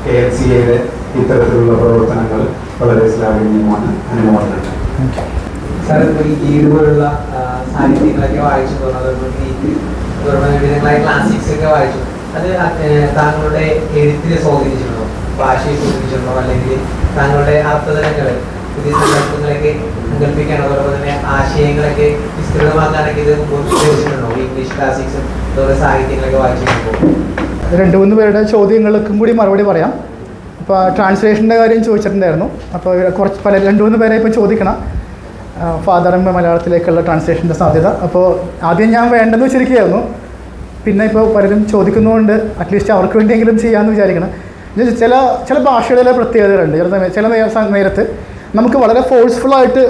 KFCAയുടെ ഇത്തരത്തിലുള്ള പ്രവർത്തനങ്ങൾ വളരെ ശ്ലാഘനീയമാണ്. അനുമോദനം. സാർ, ഇപ്പോൾ ഈ ഇതുപോലുള്ള സാഹിത്യങ്ങളൊക്കെ വായിച്ചു പോകുന്നത് ക്ലാസിക്സ് ഒക്കെ വായിച്ചു, അത് താങ്കളുടെ എഴുത്തിനെ സ്വാധീനിച്ചിട്ടുണ്ടോ? ഭാഷയെ സ്വാധീനിച്ചിട്ടുണ്ടോ? അല്ലെങ്കിൽ താങ്കളുടെ അർത്ഥതലങ്ങളെ പുതിയ സന്ദർഭങ്ങളൊക്കെ സങ്കല്പിക്കാനോ അതോടൊപ്പം തന്നെ ആശയങ്ങളൊക്കെ വിസ്തൃതമാക്കാനൊക്കെ ഇത് ഉപയോഗിച്ചിട്ടുണ്ടോ? ഇംഗ്ലീഷ് ക്ലാസിക്സും അതുപോലെ സാഹിത്യങ്ങളൊക്കെ വായിച്ചിട്ടുണ്ടോ? 2-3 പേരുടെ ചോദ്യങ്ങൾക്കും കൂടി മറുപടി പറയാം. അപ്പോൾ ട്രാൻസ്ലേഷൻ്റെ കാര്യം ചോദിച്ചിട്ടുണ്ടായിരുന്നു. അപ്പോൾ കുറച്ച് 2-3 പേരെ ഇപ്പോൾ ചോദിക്കണം ഫാദർ മലയാളത്തിലേക്കുള്ള ട്രാൻസ്ലേഷൻ്റെ സാധ്യത. അപ്പോൾ ആദ്യം ഞാൻ വേണ്ടെന്ന് വെച്ചിരിക്കുകയായിരുന്നു. പിന്നെ ഇപ്പോൾ പലരും ചോദിക്കുന്നതുകൊണ്ട് അറ്റ്ലീസ്റ്റ് അവർക്ക് വേണ്ടിയെങ്കിലും ചെയ്യാമെന്ന് വിചാരിക്കണം. ചില ഭാഷകളിലെ പ്രത്യേകതകളുണ്ട്. ചില നേരത്ത് നമുക്ക് വളരെ ഫോഴ്സ്ഫുള്ളായിട്ട്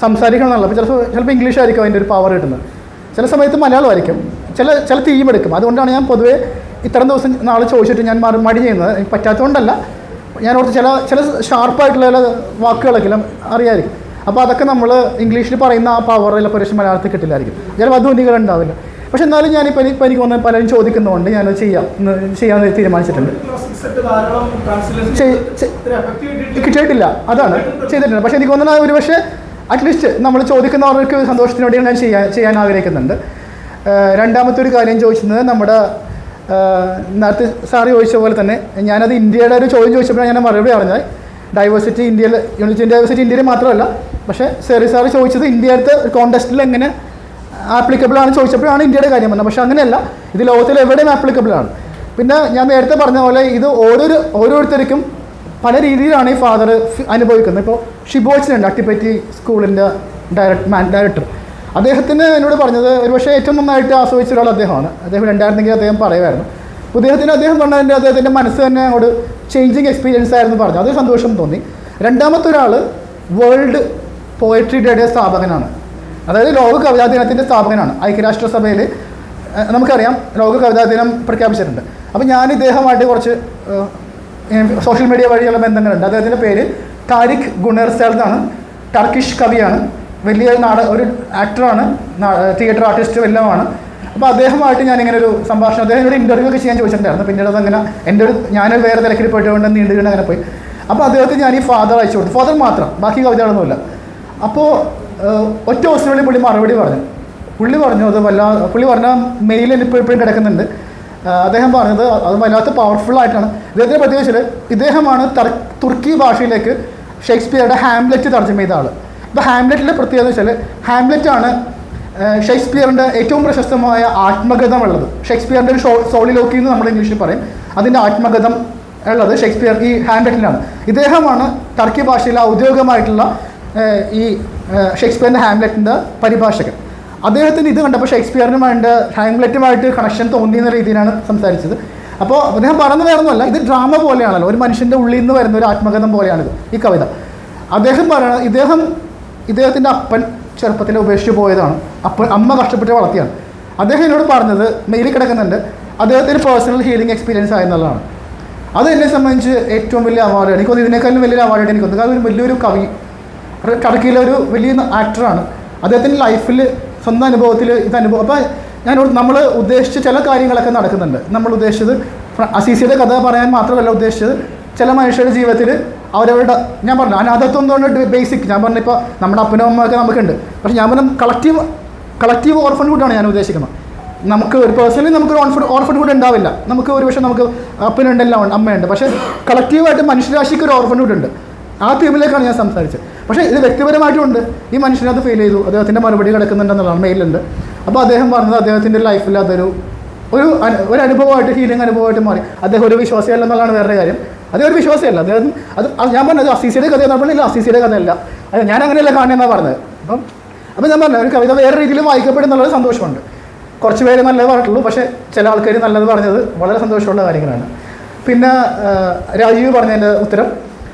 സംസാരിക്കണം എന്നുള്ള, അപ്പോൾ ചിലപ്പോൾ ഇംഗ്ലീഷ് ആയിരിക്കും അതിൻ്റെ ഒരു പവർ കിട്ടുന്നത്. ചില സമയത്ത് മലയാളമായിരിക്കും. ചില തീം എടുക്കും. അതുകൊണ്ടാണ് ഞാൻ പൊതുവേ ഇത്രയും ദിവസം നാളെ ചോദിച്ചിട്ട് ഞാൻ മടി ചെയ്യുന്നത്. എനിക്ക് പറ്റാത്തതുകൊണ്ടല്ല, ഞാൻ ഓർത്ത് ചില ഷാർപ്പായിട്ടുള്ള ചില വാക്കുകളൊക്കെ അറിയാമായിരിക്കും. അപ്പോൾ അതൊക്കെ നമ്മൾ ഇംഗ്ലീഷിൽ പറയുന്ന ആ പവർ ചിലപ്പോൾ ഒരു മലയാളത്തിൽ കിട്ടില്ലായിരിക്കും. ചിലപ്പോൾ ധ്വനികൾ ഉണ്ടാവില്ല. പക്ഷെ എന്നാലും ഞാനിപ്പോൾ എനിക്ക് തോന്നുന്നത് പലരും ചോദിക്കുന്നതുകൊണ്ട് ഞാനത് ചെയ്യാമെന്ന് തീരുമാനിച്ചിട്ടുണ്ട്. കിട്ടിയിട്ടില്ല, അതാണ് ചെയ്തിട്ടുണ്ട്. പക്ഷേ എനിക്ക് തോന്നുന്നത് ഒരു പക്ഷേ അറ്റ്ലീസ്റ്റ് നമ്മൾ ചോദിക്കുന്നവർക്ക് സന്തോഷത്തിന് വേണ്ടി ഞാൻ ചെയ്യാൻ ആഗ്രഹിക്കുന്നുണ്ട്. രണ്ടാമത്തെ ഒരു കാര്യം ചോദിക്കുന്നത്, നമ്മുടെ നേരത്തെ സാറ് ചോദിച്ച പോലെ തന്നെ ഞാനത് ഇന്ത്യയുടെ ഒരു ചോദ്യം ചോദിച്ചപ്പോഴാണ് ഞാൻ മറുപടി അറിഞ്ഞത്. ഡൈവേഴ്സിറ്റി ഇന്ത്യയിൽ, യൂണിറ്റി ഡൈവേഴ്സിറ്റി ഇന്ത്യയിൽ മാത്രമല്ല, പക്ഷേ സെറി സാറ് ചോദിച്ചത് ഇന്ത്യയിലത്തെ കോൺടെസ്റ്റിൽ എങ്ങനെ ആപ്ലിക്കബിൾ ആണ് ചോദിച്ചപ്പോഴാണ് ഇന്ത്യയുടെ കാര്യം വന്നത്. പക്ഷേ അങ്ങനെയല്ല, ഇത് ലോകത്തിൽ എവിടെയും ആപ്ലിക്കബിൾ ആണ്. പിന്നെ ഞാൻ നേരത്തെ പറഞ്ഞ പോലെ ഇത് ഓരോരുത്തർക്കും പല രീതിയിലാണ് ഈ ഫാദർ അനുഭവിക്കുന്നത്. ഇപ്പോൾ ഷിബോച്ചിനുണ്ട്, അട്ടിപ്പറ്റി സ്കൂളിൻ്റെ ഡയറക്ടർ. അദ്ദേഹത്തിന് എന്നോട് പറഞ്ഞത് ഒരുപക്ഷെ ഏറ്റവും നന്നായിട്ട് ആസ്വദിച്ച ഒരാൾ അദ്ദേഹമാണ്. അദ്ദേഹം ഉണ്ടായിരുന്നെങ്കിൽ അദ്ദേഹം പറയുമായിരുന്നു. അദ്ദേഹം പറഞ്ഞതിൻ്റെ അദ്ദേഹത്തിൻ്റെ മനസ്സ് തന്നെ അങ്ങോട്ട് ചേഞ്ചിങ് എക്സ്പീരിയൻസ് ആയിരുന്നു പറഞ്ഞു. അത് സന്തോഷം തോന്നി. രണ്ടാമത്തെ ഒരാൾ വേൾഡ് പോയട്രി ഡേയുടെ സ്ഥാപകനാണ്. അതായത് ലോക കവിതാ ദിനത്തിൻ്റെ സ്ഥാപകനാണ്. ഐക്യരാഷ്ട്രസഭയിൽ നമുക്കറിയാം ലോക കവിതാ ദിനം പ്രഖ്യാപിച്ചിട്ടുണ്ട്. അപ്പോൾ ഞാൻ ഇദ്ദേഹമായിട്ട് കുറച്ച് സോഷ്യൽ മീഡിയ വഴിയുള്ള ബന്ധങ്ങളുണ്ട്. അദ്ദേഹത്തിൻ്റെ പേര് താരിഖ് ഗുണർസേൽ എന്നാണ്. ടർക്കിഷ് കവിയാണ്, വലിയ ഒരു ആക്ടറാണ്, തിയേറ്റർ ആർട്ടിസ്റ്റും എല്ലാമാണ്. അപ്പോൾ അദ്ദേഹമായിട്ട് ഞാനിങ്ങനെ ഒരു സംഭാഷണം, അദ്ദേഹം ഒരു ഇൻ്റർവ്യൂ ഒക്കെ ചെയ്യാൻ ചോദിച്ചിട്ടുണ്ടായിരുന്നു. പിന്നീട് അതങ്ങനെ ഞാൻ വേറെ തിരക്കിൽ പോയിട്ട് നീണ്ടുകൊണ്ട് അങ്ങനെ പോയി. അപ്പോൾ അദ്ദേഹത്തിന് ഞാൻ ഈ ഫാദർ അയച്ചു കൊടുത്തു. ഫാദർ മാത്രം, ബാക്കി കവിതകളൊന്നുമില്ല. അപ്പോൾ ഒറ്റ ദിവസത്തിനുള്ളിൽ പുള്ളി മറുപടി പറഞ്ഞു. പുള്ളി പറഞ്ഞു പുള്ളി പറഞ്ഞ മെയിൽ ഇപ്പോഴും കിടക്കുന്നുണ്ട്. അദ്ദേഹം പറഞ്ഞത് അത് വല്ലാത്ത പവർഫുൾ ആയിട്ടാണ്. ഇദ്ദേഹത്തിനെ പ്രത്യേകിച്ച് ഇദ്ദേഹമാണ് തുർക്കി ഭാഷയിലേക്ക് ഷേക്സ്പിയറുടെ ഹാംലെറ്റ് തർജ്ജമ ചെയ്ത ആൾ. ഇപ്പോൾ ഹാംലെറ്റിൻ്റെ പ്രത്യേകത വെച്ചാൽ ഹാംലെറ്റാണ് ഷേക്സ്പിയറിൻ്റെ ഏറ്റവും പ്രശസ്തമായ ആത്മകഥമുള്ളത്. ഷേക്സ്പിയറിൻ്റെ ഒരു സോളിലോക്കി എന്ന് നമ്മൾ ഇംഗ്ലീഷിൽ പറയും. അതിൻ്റെ ആത്മകഥം ഉള്ളത് ഷേക്സ്പിയർ ഈ ഹാംലെറ്റിലാണ്. ഇദ്ദേഹമാണ് ടർക്കി ഭാഷയിലെ ഔദ്യോഗികമായിട്ടുള്ള ഈ ഷേക്സ്പിയറിൻ്റെ ഹാംലെറ്റിൻ്റെ പരിഭാഷകൻ. അദ്ദേഹത്തിന് ഇത് കണ്ടപ്പോൾ ഷേക്സ്പിയറിനുമായിട്ട് ഹാംലെറ്റുമായിട്ട് കണക്ഷൻ തോന്നിയെന്ന രീതിയിലാണ് സംസാരിച്ചത്. അപ്പോൾ അദ്ദേഹം പറഞ്ഞു വേറൊന്നുമല്ല, ഇത് ഡ്രാമ പോലെയാണല്ലോ, ഒരു മനുഷ്യൻ്റെ ഉള്ളിൽ നിന്ന് വരുന്ന ഒരു ആത്മകഥം പോലെയാണിത് ഈ കവിത. അദ്ദേഹം ഇദ്ദേഹത്തിൻ്റെ അപ്പൻ ചെറുപ്പത്തിൽ ഉപേക്ഷിച്ച് പോയതാണ്. അമ്മ കഷ്ടപ്പെട്ട് വളർത്തിയാണ്. അദ്ദേഹം എന്നോട് പറഞ്ഞത് മെയിലിൽ കിടക്കുന്നുണ്ട്, അദ്ദേഹത്തിന് പേഴ്സണൽ ഹീലിംഗ് എക്സ്പീരിയൻസ് ആയെന്നുള്ളതാണ്. അത് എന്നെ സംബന്ധിച്ച് ഏറ്റവും വലിയ അവാർഡാണ്. എനിക്കൊന്ന് ഇതിനേക്കാളും വലിയൊരു അവാർഡായിട്ട് എനിക്കൊന്ന്. കാരണം ഒരു വലിയൊരു കവി, ടർക്കിയിലെ ഒരു വലിയ ആക്ടറാണ്. അദ്ദേഹത്തിൻ്റെ ലൈഫിൽ സ്വന്തം അനുഭവത്തിൽ അപ്പോൾ നമ്മൾ ഉദ്ദേശിച്ച ചില കാര്യങ്ങളൊക്കെ നടക്കുന്നുണ്ട്. നമ്മൾ ഉദ്ദേശിച്ചത് അസീസിയുടെ കഥ പറയാൻ മാത്രമല്ല ഉദ്ദേശിച്ചത്, ചില മനുഷ്യരുടെ ജീവിതത്തിൽ അവരവരുടെ, ഞാൻ പറഞ്ഞു അനാഥത്വം എന്തുകൊണ്ട് ബേസിക്, ഞാൻ പറഞ്ഞിപ്പോൾ നമ്മുടെ അപ്പനും അമ്മയൊക്കെ നമുക്കുണ്ട്. പക്ഷേ ഞാൻ പറഞ്ഞ കളക്റ്റീവ് ഓർഫൻഹുഡാണ് ഞാൻ ഉദ്ദേശിക്കുന്നത്. നമുക്ക് ഒരു പേഴ്സണലി നമുക്കൊരു ഓർഫൻഹുഡ് ഉണ്ടാവില്ല. നമുക്ക് ഒരു പക്ഷേ നമുക്ക് അപ്പനുണ്ടെല്ലാം അമ്മയുണ്ട്. പക്ഷേ കളക്റ്റീവായിട്ട് മനുഷ്യരാശിക്ക് ഒരു ഓർഫൻഹുഡ് ഉണ്ട്. ആ തീമിലേക്കാണ് ഞാൻ സംസാരിച്ചത്. പക്ഷേ ഇത് വ്യക്തിപരമായിട്ടുമുണ്ട്. ഈ മനുഷ്യനത് ഫീൽ ചെയ്തു, അദ്ദേഹത്തിൻ്റെ മറുപടി കിടക്കുന്നുണ്ടെന്നുള്ളതാണ് മെയിലുണ്ട്. അപ്പോൾ അദ്ദേഹം പറഞ്ഞത് അദ്ദേഹത്തിൻ്റെ ലൈഫിൽ അതൊരു അനുഭവമായിട്ട്, ഹീലിംഗ് അനുഭവമായിട്ട് മാറി. അദ്ദേഹം ഒരു വിശ്വാസിയല്ല എന്നുള്ളതാണ് വേറെ കാര്യം. അദ്ദേഹം ഒരു വിശ്വാസിയല്ല. അദ്ദേഹം അത് ഞാൻ പറഞ്ഞത് അസീസിയുടെ കഥയെന്ന് പറഞ്ഞില്ല, അസീസിയുടെ കഥയല്ല, അത് ഞാൻ അങ്ങനെയല്ല കാണുന്നതെന്നാണ് പറഞ്ഞത്. അപ്പം ഞാൻ പറഞ്ഞു ഒരു കവിത വേറെ രീതിയിൽ വായിക്കപ്പെടുന്നുള്ളത് സന്തോഷമുണ്ട്. കുറച്ച് പേര് നല്ലത് പറഞ്ഞിട്ടുള്ളൂ, പക്ഷേ ചില ആൾക്കാർ നല്ലത് പറഞ്ഞത് വളരെ സന്തോഷമുള്ള കാര്യങ്ങളാണ്. പിന്നെ രാജീവ് പറഞ്ഞതിൻ്റെ ഉത്തരം,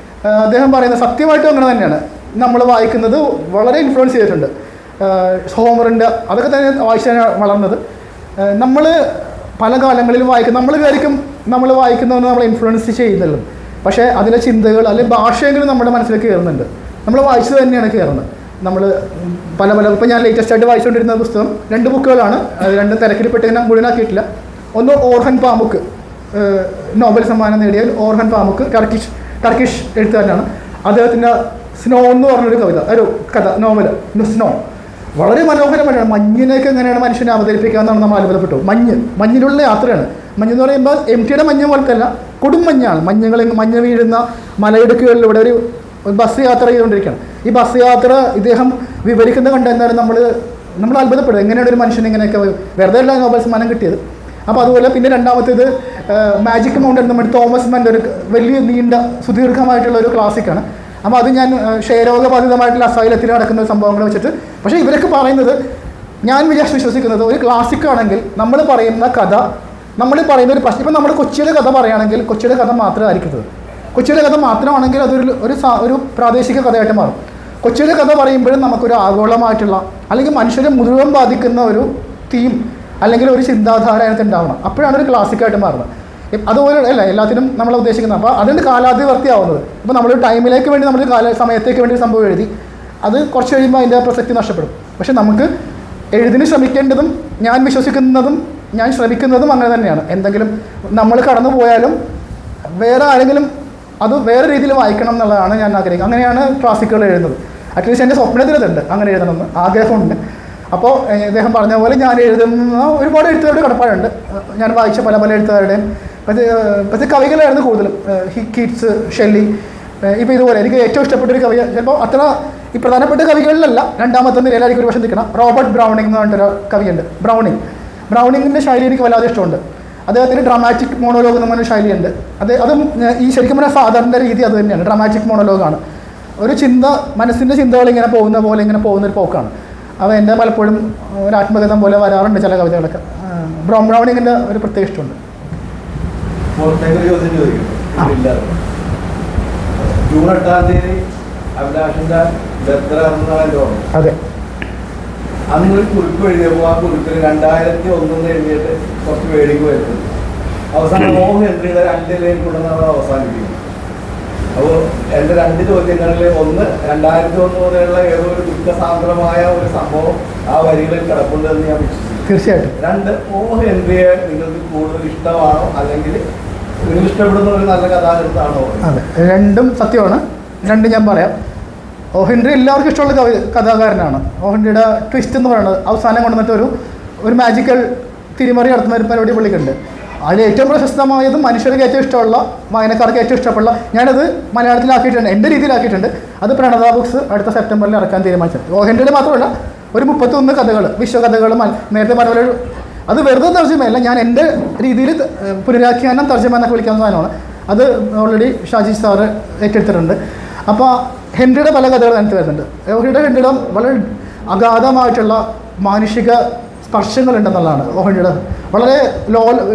അദ്ദേഹം പറയുന്നത് സത്യമായിട്ടും അങ്ങനെ തന്നെയാണ്. നമ്മൾ വായിക്കുന്നത് വളരെ ഇൻഫ്ലുവൻസ് ചെയ്തിട്ടുണ്ട്. ഹോമറിൻ്റെ അതൊക്കെ തന്നെ വായിച്ചാണ് വളർന്നത്. നമ്മൾ പല കാലങ്ങളിലും നമ്മൾ വിചാരിക്കും നമ്മൾ വായിക്കുന്നതെന്ന് നമ്മളെ ഇൻഫ്ലുവൻസ് ചെയ്യുന്നുള്ളൂ. പക്ഷേ അതിലെ ചിന്തകൾ അല്ലെങ്കിൽ ഭാഷയെങ്കിലും നമ്മുടെ മനസ്സിലേക്ക് കയറുന്നുണ്ട്. നമ്മൾ വായിച്ചത് തന്നെയാണ് കയറുന്നത്. നമ്മൾ പല ഇപ്പോൾ ഞാൻ ലേറ്റസ്റ്റ് ആയിട്ട് വായിച്ചുകൊണ്ടിരുന്ന പുസ്തകം 2 ബുക്കുകളാണ്. അത് 2 തിരക്കിൽപ്പെട്ട് ഞാൻ മുഴുവനാക്കിയിട്ടില്ല. ഒന്ന് ഓർഹൻ പാമുക്ക്, നോബൽ സമ്മാനം നേടിയ ഓർഹൻ പാമുക്ക്, ടർക്കിഷ് എഴുത്തുകാരനാണ്. അദ്ദേഹത്തിൻ്റെ സ്നോ എന്ന് പറഞ്ഞൊരു കഥ നോവൽ സ്നോ വളരെ മനോഹരമായിട്ടാണ്. മഞ്ഞിനൊക്കെ എങ്ങനെയാണ് മനുഷ്യനെ അവതരിപ്പിക്കാമെന്നാണ് നമ്മൾ അത്ഭുതപ്പെട്ടു. മഞ്ഞിലുള്ള യാത്രയാണ്. മഞ്ഞെന്ന് പറയുമ്പോൾ MTയുടെ മഞ്ഞ് പോലത്തല്ല, കൊടും മഞ്ഞാണ്. മഞ്ഞ് വീഴുന്ന മലയിടുക്കുകളിലൂടെ ഒരു ബസ് യാത്ര ചെയ്തുകൊണ്ടിരിക്കുകയാണ്. ഈ ബസ് യാത്ര ഇദ്ദേഹം വിവരിക്കുന്നത് കണ്ടെന്നാലും നമ്മൾ അത്ഭുതപ്പെടും. എങ്ങനെയാണ് ഒരു മനുഷ്യൻ ഇങ്ങനെയൊക്കെ, വെറുതെ അല്ല നോബൽ സമ്മാനം കിട്ടിയത്. അപ്പോൾ അതുപോലെ പിന്നെ രണ്ടാമത്തേത് മാജിക് മൗണ്ടൻ നമ്മുടെ തോമസ് മൻ്റെ ഒരു വലിയ നീണ്ട സുദീർഘമായിട്ടുള്ള ഒരു ക്ലാസിക്കാണ്. അപ്പോൾ അത് ഞാൻ ക്ഷയരോഗബാധിതമായിട്ടുള്ള അസൈലത്തിൽ നടക്കുന്ന സംഭവങ്ങൾ വെച്ചിട്ട്, പക്ഷേ ഇവരൊക്കെ പറയുന്നത് ഞാൻ വിശ്വസിക്കുന്നത് ഒരു ക്ലാസിക്കാണെങ്കിൽ നമ്മൾ പറയുന്ന കഥ, നമ്മൾ പറയുന്ന ഒരു പ്രശ്നം, ഇപ്പം നമ്മൾ കൊച്ചിയുടെ കഥ പറയുകയാണെങ്കിൽ കൊച്ചിയുടെ കഥ മാത്രമായിരിക്കുന്നത്. കൊച്ചിയുടെ കഥ മാത്രമാണെങ്കിൽ അതൊരു പ്രാദേശിക കഥയായിട്ട് മാറും. കൊച്ചിയുടെ കഥ പറയുമ്പോഴും നമുക്കൊരു ആഗോളമായിട്ടുള്ള അല്ലെങ്കിൽ മനുഷ്യരെ മുഴുവൻ ബാധിക്കുന്ന ഒരു തീം അല്ലെങ്കിൽ ഒരു ചിന്താധാര അതിനകത്ത് ഉണ്ടാവണം. അപ്പോഴാണ് ഒരു ക്ലാസിക്കായിട്ട് മാറുന്നത്. അതുപോലെ അല്ല എല്ലാത്തിനും നമ്മൾ ഉദ്ദേശിക്കുന്നത്. അപ്പോൾ അതിൻ്റെ കാലാതിവർത്തിയാവുന്നത്. ഇപ്പോൾ നമ്മൾ ടൈമിലേക്ക് വേണ്ടി നമ്മൾ സമയത്തേക്ക് വേണ്ടി സംഭവം എഴുതി, അത് കുറച്ച് കഴിയുമ്പോൾ അതിൻ്റെ പ്രസക്തി നഷ്ടപ്പെടും. പക്ഷേ നമുക്ക് എഴുതിന് ശ്രമിക്കേണ്ടതും ഞാൻ വിശ്വസിക്കുന്നതും ഞാൻ ശ്രമിക്കുന്നതും അങ്ങനെ തന്നെയാണ്. എന്തെങ്കിലും നമ്മൾ കടന്നു പോയാലും വേറെ ആരെങ്കിലും അത് വേറെ രീതിയിൽ വായിക്കണം എന്നുള്ളതാണ് ഞാൻ ആഗ്രഹിക്കുന്നത്. അങ്ങനെയാണ് ക്ലാസിക്കുകൾ എഴുതുന്നത്. അറ്റ്ലീസ്റ്റ് എൻ്റെ സ്വപ്നത്തിലുണ്ട് അങ്ങനെ എഴുതണമെന്ന് ആഗ്രഹമുണ്ട്. അപ്പോൾ അദ്ദേഹം പറഞ്ഞ പോലെ ഞാൻ എഴുതുന്ന ഒരുപാട് എഴുത്തുകാരുടെ കടപ്പാടുണ്ട്. ഞാൻ വായിച്ച പല എഴുത്തുകാരുടെയും പക്ഷേ കവികളായിരുന്നു കൂടുതലും. Keats, Shelley. ഇപ്പോൾ ഇതുപോലെ എനിക്ക് ഏറ്റവും ഇഷ്ടപ്പെട്ടൊരു കവി, ചിലപ്പോൾ അത്ര ഈ പ്രധാനപ്പെട്ട കവികളിലല്ല, രണ്ടാമത്തെ നിലയിലായിരിക്കും ഒരു വർഷം നിൽക്കണം, റോബർട്ട് ബ്രൗണിംഗ് എന്ന് പറഞ്ഞിട്ടൊരു കവിയുണ്ട്. ബ്രൗണിങ്ങിൻ്റെ ശൈലി എനിക്ക് വല്ലാതെ ഇഷ്ടമുണ്ട്. അദ്ദേഹത്തിന് ഡ്രാമാറ്റിക് മോണോലോഗ് എന്ന് പറഞ്ഞൊരു ശൈലിയുണ്ട്. അതും ഈ ശരിക്കും പറഞ്ഞാൽ ഫാദറിൻ്റെ രീതി അത് തന്നെയാണ്. ഡ്രാമാറ്റിക് മോണോലോഗാണ്. ഒരു മനസ്സിൻ്റെ ചിന്തകൾ ഇങ്ങനെ പോകുന്ന പോലെ ഇങ്ങനെ പോകുന്നൊരു പോക്കാണ്. അത് എൻ്റെ പലപ്പോഴും ഒരു ആത്മകഥം പോലെ വരാറുണ്ട് ചില കവിതകളൊക്കെ. ബ്രൗണിങ്ങിൻ്റെ ഒരു പ്രത്യേക ഇഷ്ടമുണ്ട്. ജൂൺ 8-ാം തീയതി അഭിലാഷിന്റെ അതെ. അന്ന് ഒരു കുറിപ്പ് എഴുതിയപ്പോൾ ആ കുറിപ്പിൽ 2001 എഴുതിയിട്ട് കുറച്ച് വേടിക്ക് വരുന്നത് അവസാനം മോഹൻ എൻട്രിയുടെ 2 ലൈൻ കൊണ്ടുവന്നാണ് അവസാനിപ്പിക്കുന്നത്. അപ്പോൾ എൻ്റെ 2 ചോദ്യങ്ങളിൽ ഒന്ന്, 2001 മുതലുള്ള ഏതോ ഒരു ദുഃഖസാന്ദ്രമായ ഒരു സംഭവം ആ വരികളിൽ കിടപ്പുണ്ടെന്ന് ഞാൻ വിശ്വസിക്കുന്നു. തീർച്ചയായിട്ടും. 2, മോഹൻ എൻട്രിയെ നിങ്ങൾക്ക് കൂടുതൽ ഇഷ്ടമാണോ അല്ലെങ്കിൽ നിങ്ങൾ ഇഷ്ടപ്പെടുന്ന ഒരു നല്ല കഥാകൃത്താണോ? അതെ, രണ്ടും സത്യമാണ്. 2 ഞാൻ പറയാം. ഒ ഹെൻറി എല്ലാവർക്കും ഇഷ്ടമുള്ള കഥാകാരനാണ്. ഒ ഹെൻറിയുടെ ട്വിസ്റ്റ് എന്ന് പറയുന്നത് അവസാനം കൊണ്ടുവന്നിട്ട് ഒരു മാജിക്കൽ തിരിമറി നടത്തുന്ന ഒരു പരിപാടി പുള്ളിക്കുണ്ട്. അതിൽ ഏറ്റവും പ്രശസ്തമായതും മനുഷ്യർക്ക് ഏറ്റവും ഇഷ്ടമുള്ള, വായനക്കാർക്ക് ഏറ്റവും ഇഷ്ടമുള്ള, ഞാനത് മലയാളത്തിലാക്കിയിട്ടുണ്ട്, എൻ്റെ രീതിയിലാക്കിയിട്ടുണ്ട്. അത് പ്രണത ബുക്സ് അടുത്ത സെപ്റ്റംബറിൽ ഇറക്കാൻ തീരുമാനിച്ചത്. ഒ ഹെൻറിയുടെ മാത്രമല്ല, ഒരു 31 കഥകൾ, വിശ്വകഥകളും നേരത്തെ പറഞ്ഞ പോലെ അത് വെറുതെ തർജ്ജമയല്ല, ഞാൻ എൻ്റെ രീതിയിൽ പുനരാഖ്യാനം തർജ്ജമ എന്നൊക്കെ വിളിക്കുന്ന സാധനമാണ്. അത് ഓൾറെഡി ഷാജി സാറ് ഏറ്റെടുത്തിട്ടുണ്ട്. അപ്പോൾ ഹെൻറിയുടെ പല കഥകൾ അതിനകത്ത് വരുന്നുണ്ട്. ഹെൻറിയുടെ വളരെ അഗാധമായിട്ടുള്ള മാനുഷിക സ്പർശങ്ങളുണ്ടെന്നുള്ളതാണ് ഓഹൻഡിയുടെ. വളരെ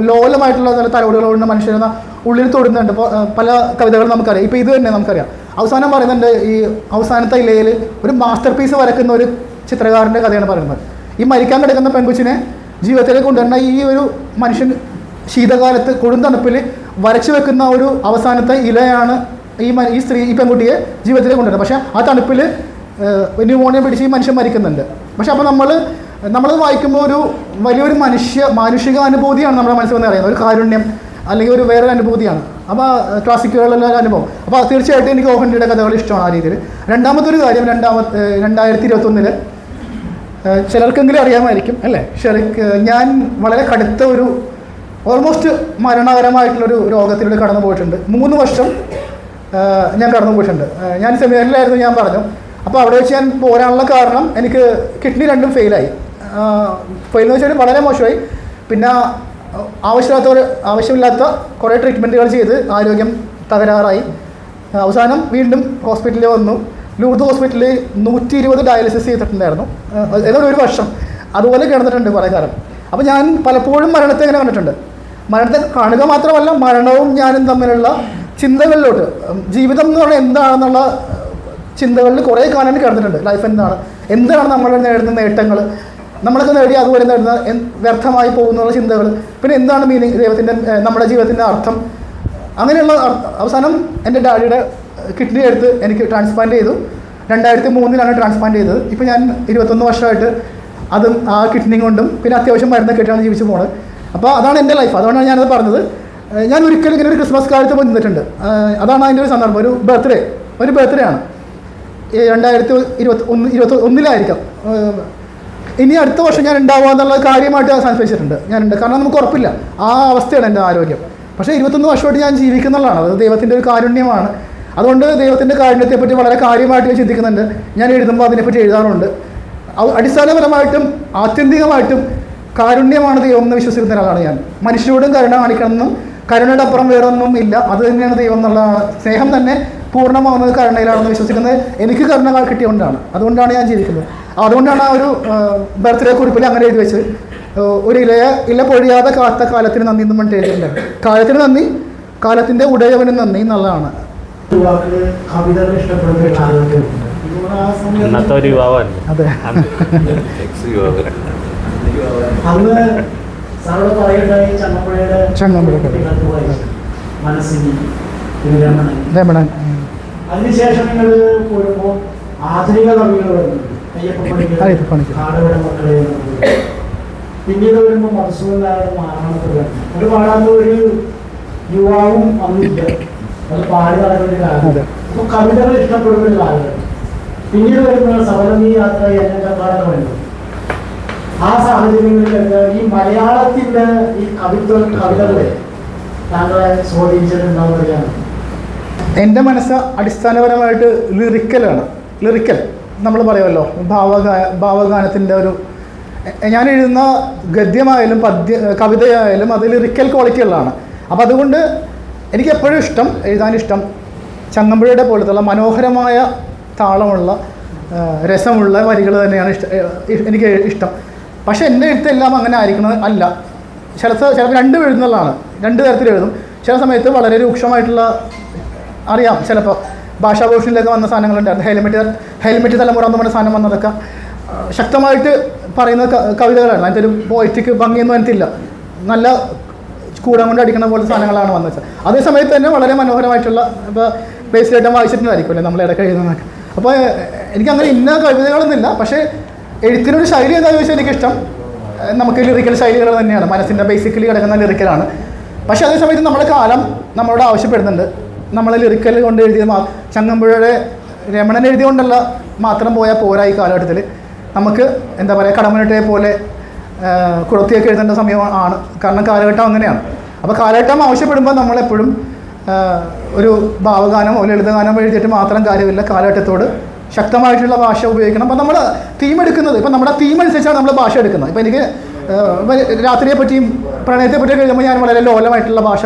ലോലമായിട്ടുള്ള ചില തലോടുകളുണ്ട് മനുഷ്യരെന്ന ഉള്ളിൽ തൊടുന്നുണ്ട്. ഇപ്പോൾ പല കവിതകളും നമുക്കറിയാം. ഇപ്പോൾ ഇത് തന്നെ നമുക്കറിയാം. അവസാനം പറയുന്നുണ്ട്, ഈ അവസാനത്തെ ഇലയിൽ ഒരു മാസ്റ്റർ പീസ് വരയ്ക്കുന്ന ഒരു ചിത്രകാരൻ്റെ കഥയാണ് പറയുന്നത്. ഈ മരിക്കാൻ കിടക്കുന്ന പെൺകുച്ചിനെ ജീവിതത്തിലേക്ക് കൊണ്ടുവരുന്ന ഈ ഒരു മനുഷ്യൻ ശീതകാലത്ത് കൊടുന്തണുപ്പിൽ വരച്ചു വെക്കുന്ന ഒരു അവസാനത്തെ ഇലയാണ് ഈ സ്ത്രീ, ഈ പെൺകുട്ടിയെ ജീവിതത്തിലേക്ക് കൊണ്ടുവരുന്നത്. പക്ഷേ ആ തണുപ്പിൽ ന്യൂമോണിയ പിടിച്ച് ഈ മനുഷ്യൻ മരിക്കുന്നുണ്ട്. പക്ഷെ അപ്പോൾ നമ്മളത് വായിക്കുമ്പോൾ ഒരു വലിയൊരു മാനുഷിക അനുഭൂതിയാണ് നമ്മുടെ മനസ്സിൽ വന്ന് അറിയുന്നത്. ഒരു കാരുണ്യം അല്ലെങ്കിൽ ഒരു വേറൊരു അനുഭൂതിയാണ്. അപ്പോൾ ക്ലാസിക്കുകളുള്ള അനുഭവം. അപ്പോൾ തീർച്ചയായിട്ടും എനിക്ക് ഒ ഹെൻറിയുടെ കഥകൾ ഇഷ്ടമാണ് ആ രീതിയിൽ. രണ്ടാമത്തൊരു കാര്യം, 2021 ചിലർക്കെങ്കിലും അറിയാമായിരിക്കും അല്ലേ, ഞാൻ വളരെ കടുത്ത ഒരു ഓൾമോസ്റ്റ് മരണകരമായിട്ടുള്ളൊരു രോഗത്തിലൂടെ കടന്നു പോയിട്ടുണ്ട്. 3 വർഷം ഞാൻ കടന്നു പോയിട്ടുണ്ട്. ഞാൻ സെമിനാറിലായിരുന്നു, ഞാൻ പറഞ്ഞു. അപ്പോൾ അവിടെ വെച്ച് ഞാൻ പോരാനുള്ള കാരണം എനിക്ക് കിഡ്നി രണ്ടും ഫെയിലായി. ഫെയിലെന്ന് വെച്ചാൽ വളരെ മോശമായി. പിന്നെ ആവശ്യമില്ലാത്ത കുറേ ട്രീറ്റ്മെൻറ്റുകൾ ചെയ്ത് ആരോഗ്യം തകരാറായി. അവസാനം വീണ്ടും ഹോസ്പിറ്റലിൽ വന്നു. ലൂർദ് ഹോസ്പിറ്റലിൽ 120 ഡയാലിസിസ് ചെയ്തിട്ടുണ്ടായിരുന്നു. ഏതായാലും 1 വർഷം അതുപോലെ കിടന്നിട്ടുണ്ട് കുറേ കാലം. അപ്പോൾ ഞാൻ പലപ്പോഴും മരണത്തെ ഇങ്ങനെ കണ്ടിട്ടുണ്ട്. മരണത്തെ കാണുക മാത്രമല്ല, മരണവും ഞാനും തമ്മിലുള്ള ചിന്തകളിലോട്ട്, ജീവിതം എന്ന് പറഞ്ഞാൽ എന്താണെന്നുള്ള ചിന്തകളിൽ കുറേ കാലം കിടന്നിട്ടുണ്ട്. ലൈഫ് എന്താണ് നമ്മൾ നേടുന്ന നേട്ടങ്ങൾ, നമ്മളൊക്കെ നേടി അതുപോലെ നേടുന്ന വ്യർത്ഥമായി പോകുന്നുള്ള ചിന്തകൾ, പിന്നെ എന്താണ് മീനിങ്, നമ്മുടെ ജീവിതത്തിൻ്റെ അർത്ഥം, അങ്ങനെയുള്ള അവസാനം എൻ്റെ ഡാഡിയുടെ കിഡ്നി എടുത്ത് എനിക്ക് ട്രാൻസ്പ്ലാന്റ് ചെയ്തു. 2003 ട്രാൻസ്പ്ലാന്റ് ചെയ്തത്. ഇപ്പോൾ ഞാൻ 21 വർഷമായിട്ട് അതും ആ കിഡ്നി കൊണ്ടും പിന്നെ അത്യാവശ്യം മരുന്നൊക്കെ ആയിട്ടാണ് ജീവിച്ചു പോകുന്നത്. അപ്പോൾ അതാണ് എൻ്റെ ലൈഫ്. അതുകൊണ്ടാണ് ഞാനത് പറഞ്ഞത്. ഞാൻ ഒരിക്കലും ഇങ്ങനെ ഒരു ക്രിസ്മസ് കാലത്ത് പോയി നിന്നിട്ടുണ്ട്. അതാണ് അതിൻ്റെ ഒരു സന്ദർഭം. ഒരു ബർത്ത്ഡേ ആണ്. 2021 ഇനി അടുത്ത വർഷം ഞാൻ ഉണ്ടാവുക എന്നുള്ള കാര്യമായിട്ട് സംസാരിച്ചിട്ടുണ്ട്. കാരണം നമുക്ക് ഉറപ്പില്ല. ആ അവസ്ഥയാണ് എൻ്റെ ആരോഗ്യം. പക്ഷേ 21 വർഷമായിട്ട് ഞാൻ ജീവിക്കുന്നുള്ളതാണ്. അത് ദൈവത്തിൻ്റെ ഒരു കാരുണ്യമാണ്. അതുകൊണ്ട് ദൈവത്തിൻ്റെ കാരുണ്യത്തെപ്പറ്റി വളരെ കാര്യമായിട്ട് ഞാൻ ചിന്തിക്കുന്നുണ്ട്. ഞാൻ എഴുതുമ്പോൾ അതിനെപ്പറ്റി എഴുതാറുണ്ട്. അടിസ്ഥാനപരമായിട്ടും ആത്യന്തികമായിട്ടും കാരുണ്യമാണ് ദൈവം എന്ന് വിശ്വസിക്കുന്ന ഒരാളാണ് ഞാൻ. മനുഷ്യരോടും കരുണ കാണിക്കണമെന്നും കരുണയുടെ അപ്പുറം വേറൊന്നും ഇല്ല, അത് തന്നെയാണ് ദൈവം എന്നുള്ളതാണ്. സ്നേഹം തന്നെ പൂർണ്ണമാവുന്നത് കരുണയിലാണെന്ന് വിശ്വസിക്കുന്നത് എനിക്ക് കരുണ കിട്ടിയതുകൊണ്ടാണ്. അതുകൊണ്ടാണ് ഞാൻ ജീവിക്കുന്നത്. അതുകൊണ്ടാണ് ആ ഒരു ബർത്ത്ഡേ കുറിപ്പിൽ അങ്ങനെ എഴുതി വെച്ച്, ഒരു ഇല പൊഴിയാതെ കാത്ത കാലത്തിന് നന്ദി എന്നും പറഞ്ഞിട്ട് എഴുതിയിട്ടുണ്ട്. കാലത്തിന് നന്ദി, കാലത്തിൻ്റെ ഉടയവന് നന്ദി എന്നുള്ളതാണ്. ഇന്നത്തെ ഒരു യുവാവല്ലേ. അതെ. അന്ന് സാറോട് പറയുണ്ടായി ചങ്ങമ്പുഴയുടെ മനസ്സിന് രമണൻ. അതിനുശേഷം നിങ്ങൾ പോരുമ്പോൾ ആധുനിക കവികൾ വരുന്നുണ്ട്. അയ്യപ്പ പണിക്കർ, കാടവട മക്കളെ. പിന്നീട് വരുമ്പോൾ മധുസൂദനായ മാറാണത്തിൽ ഒരു പാടാത്ത ഒരു യുവാവും അന്നില്ല, അത് പാടി നടക്കുന്ന ഒരു കാലം. അപ്പൊ കവിതകൾ ഇഷ്ടപ്പെടുന്ന ഒരു കാലഘട്ടം. പിന്നീട് വരുമ്പോൾ സബലമീ യാത്ര എന്നൊക്കെ വരുന്നത്. ആ സാഹചര്യങ്ങളിലൊക്കെ ഈ മലയാളത്തിന്റെ ഈ കവിതകളെ താങ്കളെ സ്വാധീനിച്ചിട്ടുണ്ടാവുകയാണ്. എൻ്റെ മനസ്സ് അടിസ്ഥാനപരമായിട്ട് ലിറിക്കൽ നമ്മൾ പറയുമല്ലോ, ഭാവഗാനത്തിൻ്റെ ഒരു, ഞാൻ എഴുതുന്ന ഗദ്യമായാലും കവിതയായാലും അത് ലിറിക്കൽ ക്വാളിറ്റിയുള്ളതാണ്. അപ്പോൾ അതുകൊണ്ട് എനിക്ക് എപ്പോഴും എഴുതാനിഷ്ടം ചങ്ങമ്പുഴയുടെ പോലത്തുള്ള മനോഹരമായ താളമുള്ള രസമുള്ള വരികൾ തന്നെയാണ് എനിക്ക് ഇഷ്ടം. പക്ഷേ എൻ്റെ എഴുത്തെല്ലാം അങ്ങനെ ആയിരിക്കുന്നത് അല്ല. ചിലപ്പോൾ രണ്ടും എഴുതുന്നതാണ്, 2 തരത്തിൽ എഴുതും. ചില സമയത്ത് വളരെ രൂക്ഷമായിട്ടുള്ള, അറിയാം, ചിലപ്പോൾ ഭാഷാഭൂഷണിലൊക്കെ വന്ന സാധനങ്ങളുണ്ടായിരുന്നു. ഹെൽമെറ്റ് തലമുറ എന്ന് പറഞ്ഞ സാധനം വന്നതൊക്കെ ശക്തമായിട്ട് പറയുന്ന കവിതകളാണ്. അതിൻ്റെ ഒരു പോയറ്റിക്ക് ഭംഗിയൊന്നും എനിക്കില്ല. നല്ല കൂടം കൊണ്ട് അടിക്കുന്ന പോലത്തെ സാധനങ്ങളാണ് വന്നത്. അതേ സമയത്ത് തന്നെ വളരെ മനോഹരമായിട്ടുള്ള, ഇപ്പോൾ ബേസിലായിട്ട് വായിച്ചിട്ടുണ്ടായിരിക്കുമല്ലേ നമ്മൾ ഇടയ്ക്ക് എഴുതുന്നതൊക്കെ. അപ്പോൾ എനിക്കങ്ങനെ ഇന്ന കവിതകളൊന്നുമില്ല. പക്ഷേ എഴുത്തിനൊരു ശൈലി എന്താണെന്ന് ചോദിച്ചാൽ എനിക്കിഷ്ടം നമുക്ക് ലിറിക്കൽ ശൈലികൾ തന്നെയാണ്. മനസ്സിൻ്റെ ബേസിക്കലി കിടക്കുന്ന ലിറിക്കലാണ്. പക്ഷേ അതേ സമയത്ത് നമ്മുടെ കാലം നമ്മളോട് ആവശ്യപ്പെടുന്നുണ്ട് നമ്മൾ ലിറിക്കൽ കൊണ്ട് എഴുതിയ ചങ്ങമ്പുഴയുടെ രമണൻ എഴുതിയോണ്ടല്ല മാത്രം പോയാൽ പോരാ ഈ കാലഘട്ടത്തിൽ. നമുക്ക് എന്താ പറയുക, കടമ്മനിട്ടയെ പോലെ കുളത്തിയൊക്കെ എഴുതേണ്ട സമയമാണ്. കാരണം കാലഘട്ടം അങ്ങനെയാണ്. അപ്പോൾ കാലഘട്ടം ആവശ്യപ്പെടുമ്പോൾ നമ്മളെപ്പോഴും ഒരു ഭാവഗാനം ഒരു ലളിതഗാനം എഴുതിയിട്ട് മാത്രം കാര്യമില്ല. കാലഘട്ടത്തോട് ശക്തമായിട്ടുള്ള ഭാഷ ഉപയോഗിക്കണം. അപ്പോൾ നമ്മൾ തീം എടുക്കുന്നത്, ഇപ്പം നമ്മുടെ തീം അനുസരിച്ചാണ് നമ്മൾ ഭാഷ എടുക്കുന്നത്. ഇപ്പോൾ എനിക്ക് രാത്രിയെ പറ്റിയും പ്രണയത്തെ പറ്റിയൊക്കെ എഴുതുമ്പോൾ ഞാൻ വളരെ ലോലമായിട്ടുള്ള ഭാഷ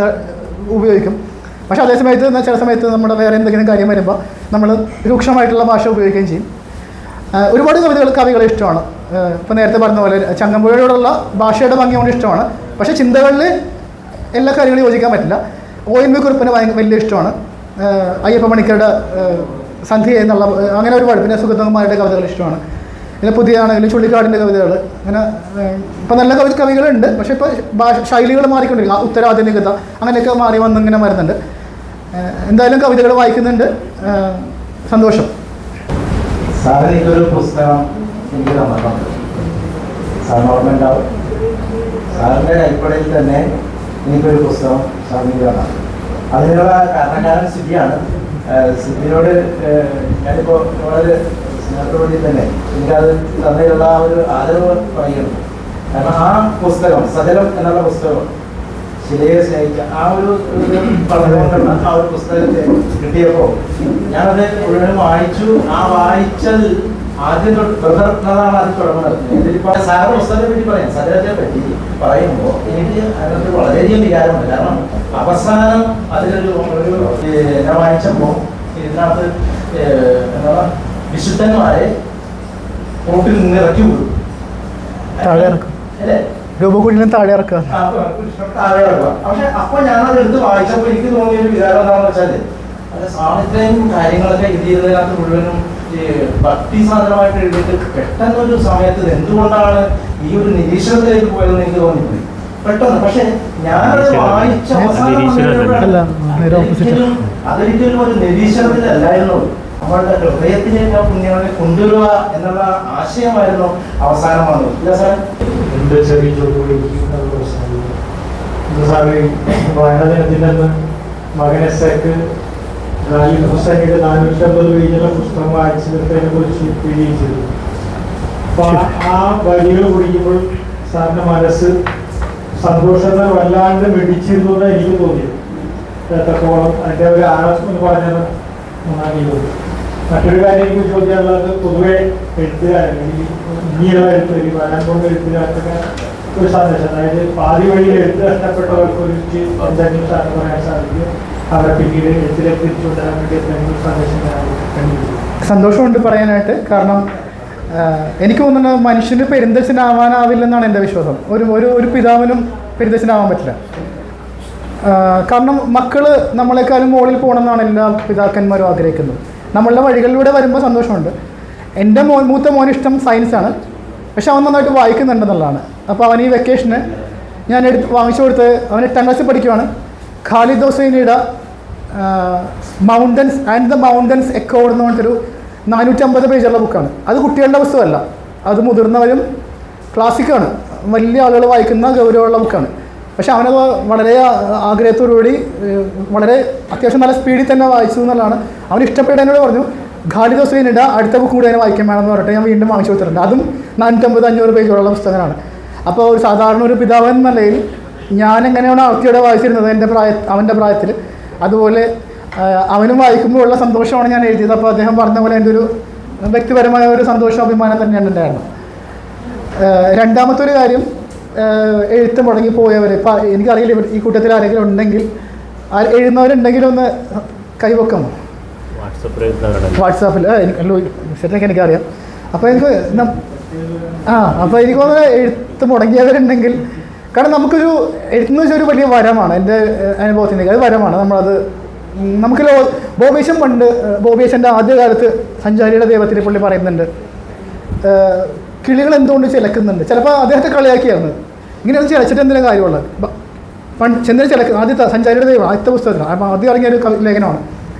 ഉപയോഗിക്കും. പക്ഷേ അതേ സമയത്ത് ചില സമയത്ത് നമ്മുടെ വേറെ എന്തെങ്കിലും കാര്യം വരുമ്പോൾ നമ്മൾ രൂക്ഷമായിട്ടുള്ള ഭാഷ ഉപയോഗിക്കുകയും ചെയ്യും. ഒരുപാട് കവികളെ ഇഷ്ടമാണ്. ഇപ്പോൾ നേരത്തെ പറഞ്ഞ പോലെ ചങ്ങമ്പുഴയോടുള്ള ഭാഷയുടെ ഭംഗി കൊണ്ട് ഇഷ്ടമാണ്. പക്ഷേ ചിന്തകളിൽ എല്ലാ കാര്യങ്ങളും യോജിക്കാൻ പറ്റില്ല. ONV കുറുപ്പിന് വലിയ ഇഷ്ടമാണ്. അയ്യപ്പ മണിക്കരുടെ സന്ധ്യ എന്നുള്ള അങ്ങനെ ഒരുപാട്, പിന്നെ സുഗതകുമാരുടെ കവിതകൾ ഇഷ്ടമാണ്. പിന്നെ പുതിയ ആണെങ്കിലും ചുള്ളിക്കാടിൻ്റെ കവിതകൾ, അങ്ങനെ ഇപ്പം നല്ല കവികളുണ്ട്. പക്ഷേ ഇപ്പോൾ ശൈലികൾ മാറിക്കൊണ്ടിരിക്കും. ഉത്തരാധുനികത അങ്ങനെയൊക്കെ മാറി വന്നിങ്ങനെ വരുന്നുണ്ട്. എന്തായാലും കവിതകൾ വായിക്കുന്നുണ്ട്, സന്തോഷം. സാറിന് ഇതൊരു പുസ്തകം എനിക്ക് തന്നിട്ടുണ്ട്. സാറിന് ഓർമ്മ ഉണ്ടാവും. സാറിൻ്റെ കൈപ്പടയിൽ തന്നെ എനിക്കൊരു പുസ്തകം സാറിന് തന്നാണ്. അതിനുള്ള കാരണക്കാരൻ സിദ്ധിയാണ്. സിദ്ധിയോട് ഞാനിപ്പോൾ വളരെ സ്നേഹത്തോടെ തന്നെ എനിക്കത് തന്നതിലുള്ള ആ ഒരു ആദരവ് പറയുന്നു. കാരണം ആ പുസ്തകം സജലം എന്നുള്ള പുസ്തകം, ശിലയെ സ്നേഹിച്ച ആ ഒരു പറഞ്ഞുകൊണ്ടുള്ള ആ ഒരു പുസ്തകത്തെ കിട്ടിയപ്പോൾ ഞാനത് മുഴുവനും വായിച്ചു. ആ വായിച്ചത് ആദ്യം തൊട്ടാണ് അത് തുടങ്ങുന്നത്. ഇതിലിപ്പോൾ സാറിന്റെ പുസ്തകത്തെ പറ്റി പറയാം, സജലത്തെ പറ്റി പറയുമ്പോൾ എനിക്ക് അതിനകത്ത് വളരെയധികം വികാരമുണ്ട്. കാരണം അവസാനം അതിലൊരു ഞാൻ വായിച്ചപ്പോൾ ഇതിനകത്ത് എന്താ വിശുദ്ധന്മാരെ റോട്ടിൽ നിന്ന് ഇറക്കി വിടും അല്ലേ, രൂപകൂടിനും താഴെ ഇറക്കുക. താഴെ ഇറക്കുക. പക്ഷെ അപ്പൊ ഞാനത് എടുത്ത് വായിച്ചപ്പോൾ എനിക്ക് തോന്നിയൊരു വികാരം എന്താണെന്ന് വെച്ചാല്, അത് സാഹിത്യം കാര്യങ്ങളൊക്കെ എഴുതിയതിനകത്ത് മുഴുവനും ഈ ഭക്തി സാധനമായിട്ട് എഴുതിയിട്ട് പെട്ടെന്നൊരു സമയത്ത് എന്തുകൊണ്ടാണ് ഈ ഒരു നിരീക്ഷണത്തിലേക്ക് പോയതെന്ന് എനിക്ക് തോന്നിപ്പോയി പെട്ടെന്ന്. പക്ഷെ ഞാനത് വായിച്ച അവസാനം അതൊരിക്കലും ഒരു നിരീക്ഷണത്തിലല്ലായിരുന്നു. നമ്മളുടെ ഹൃദയത്തിലേക്ക് ആ പുണ്യങ്ങളെ കൊണ്ടുവരിക എന്നുള്ള ആശയമായിരുന്നു അവസാനം വന്നത്. ഇല്ല സാർ, എൻ്റെ ചെറിയ വായന ദിനത്തിൻ്റെ മകനെ സേക്ക് 450 പേജുള്ള പുസ്തകം വായിച്ചതിനെ കുറിച്ച് വിജയിച്ചിരുന്നു. അപ്പോൾ ആ വരികൾ കുടിക്കുമ്പോൾ സാറിൻ്റെ മനസ്സ് സന്തോഷത്തെ വല്ലാണ്ട് മിടിച്ചിരുന്നു എന്ന് എനിക്ക് തോന്നിയത്. എത്രത്തോളം അതിൻ്റെ ഒരു ആഴം എന്ന് പറഞ്ഞത് നന്നാക്കി തോന്നി. മറ്റൊരു കാര്യം എനിക്ക് ചോദിക്കാനുള്ളത്, പൊതുവെ എഴുത്തുകാരൻ ഇനിയുള്ള എഴുത്തുകാർ വരാൻ പോകുന്ന എഴുത്തുകാർക്കൊക്കെ ഒരു സന്ദേശം, അതായത് പാതി വഴിയിൽ എഴുത്ത് നഷ്ടപ്പെട്ടവർക്ക് ഒരു എന്തെങ്കിലും സാധനം പറയാൻ സാധിക്കും, അവരെ പിന്നീട് എഴുത്തിലേക്ക് തിരിച്ചുകൊണ്ടുവരാൻ വേണ്ടി എന്തെങ്കിലും സന്ദേശം കഴിയും. സന്തോഷമുണ്ട് പറയാനായിട്ട്. കാരണം എനിക്ക് തോന്നുന്നത് മനുഷ്യന് പെരുന്തച്ഛനാവാനാവില്ലെന്നാണ് എൻ്റെ വിശ്വാസം. ഒരു പിതാവിനും പെരുന്തച്ഛനാവാൻ പറ്റില്ല. കാരണം മക്കൾ നമ്മളെക്കാളും മുകളിൽ പോകണമെന്നാണ് എല്ലാ പിതാക്കന്മാരും ആഗ്രഹിക്കുന്നത്. നമ്മളുടെ വഴികളിലൂടെ വരുമ്പോൾ സന്തോഷമുണ്ട്. എൻ്റെ മൂത്ത മോനിഷ്ടം സയൻസാണ്, പക്ഷെ അവൻ നന്നായിട്ട് വായിക്കുന്നുണ്ടെന്നുള്ളതാണ്. അപ്പോൾ അവൻ ഈ വെക്കേഷന് ഞാൻ വാങ്ങിച്ചു കൊടുത്ത്, അവൻ 8ാം ക്ലാസ്സിൽ പഠിക്കുവാണ്. ഖാലിദ് ഹുസൈനിയുടെ mountains and the mountains echoed എന്ന് പറഞ്ഞിട്ടൊരു 450 പേജുള്ള ബുക്കാണ്. അത് കുട്ടികളുടെ പുസ്തകമല്ല, അത് മുതിർന്നവരും ക്ലാസിക്കാണ്, വലിയ ആളുകൾ വായിക്കുന്ന ഗൗരവമുള്ള ബുക്കാണ്. പക്ഷെ അവനത് വളരെ ആഗ്രഹത്തോടുകൂടി വളരെ അത്യാവശ്യം നല്ല സ്പീഡിൽ തന്നെ വായിച്ചു എന്നുള്ളതാണ്. അവന് ഇഷ്ടപ്പെട്ടതിനോട് പറഞ്ഞു, ഖാലിദ് ഹുസൈനിയുടെ അടുത്ത ബുക്ക് കൂടി അതിനെ വായിക്കാൻ വേണമെന്ന് പറഞ്ഞിട്ട് ഞാൻ വീണ്ടും വാങ്ങിച്ചു കൊടുത്തിട്ടുണ്ട്. അതും 450-500 പേജുള്ള പുസ്തകമാണ്. അപ്പോൾ ഒരു സാധാരണ ഒരു പിതാവ് എന്ന നിലയിൽ ഞാൻ എങ്ങനെയാണ് ആർത്തിയോടെ വായിച്ചിരുന്നത് അവൻ്റെ പ്രായത്തിൽ, അതുപോലെ അവനും വായിക്കുമ്പോൾ ഉള്ള സന്തോഷമാണ് ഞാൻ എഴുതിയത്. അപ്പോൾ അദ്ദേഹം പറഞ്ഞ പോലെ എൻ്റെ ഒരു വ്യക്തിപരമായ ഒരു സന്തോഷം, അഭിമാനം തന്നെയാണ് ഉണ്ടായിരുന്നത്. രണ്ടാമത്തെ ഒരു കാര്യം, എഴുത്ത് മുടങ്ങി പോയവർ, ഇപ്പം എനിക്കറിയില്ല ഈ കൂട്ടത്തിൽ ആരെങ്കിലും ഉണ്ടെങ്കിൽ, എഴുതുന്നവരുണ്ടെങ്കിൽ ഒന്ന് കൈവെക്കാമോ? വാട്സാപ്പിൽ എനിക്കറിയാം. അപ്പോൾ എനിക്ക് അപ്പോൾ എനിക്ക് തോന്നുന്നത് എഴുത്ത് മുടങ്ങിയവരുണ്ടെങ്കിൽ, കാരണം നമുക്കൊരു എഴുത്തെന്ന് വെച്ചാൽ ഒരു വലിയ വരമാണ്. എൻ്റെ അനുഭവത്തിലേക്ക് അത് വരമാണ്. നമുക്ക് ബോബേശൻ ബോബേശൻ്റെ ആദ്യകാലത്ത് സഞ്ചാരിയുടെ ദൈവത്തിൽ പുള്ളി പറയുന്നുണ്ട്, കിളികൾ എന്തുകൊണ്ട് ചിലക്കുന്നുണ്ട്. ചിലപ്പോൾ അദ്ദേഹത്തെ കളിയാക്കിയായിരുന്നു, ഇങ്ങനെയൊന്നും ചിലച്ചിട്ട് എന്തിനും കാര്യമുള്ളത്. ചെന്നിട്ട് ചിലക്ക് ആദ്യത്തെ സഞ്ചാരിയുടെ ദൈവം ആദ്യത്തെ പുസ്തകത്തിലാണ്, അപ്പോൾ ആദ്യം ഇറങ്ങിയ ഒരു ലേഖനമാണ്.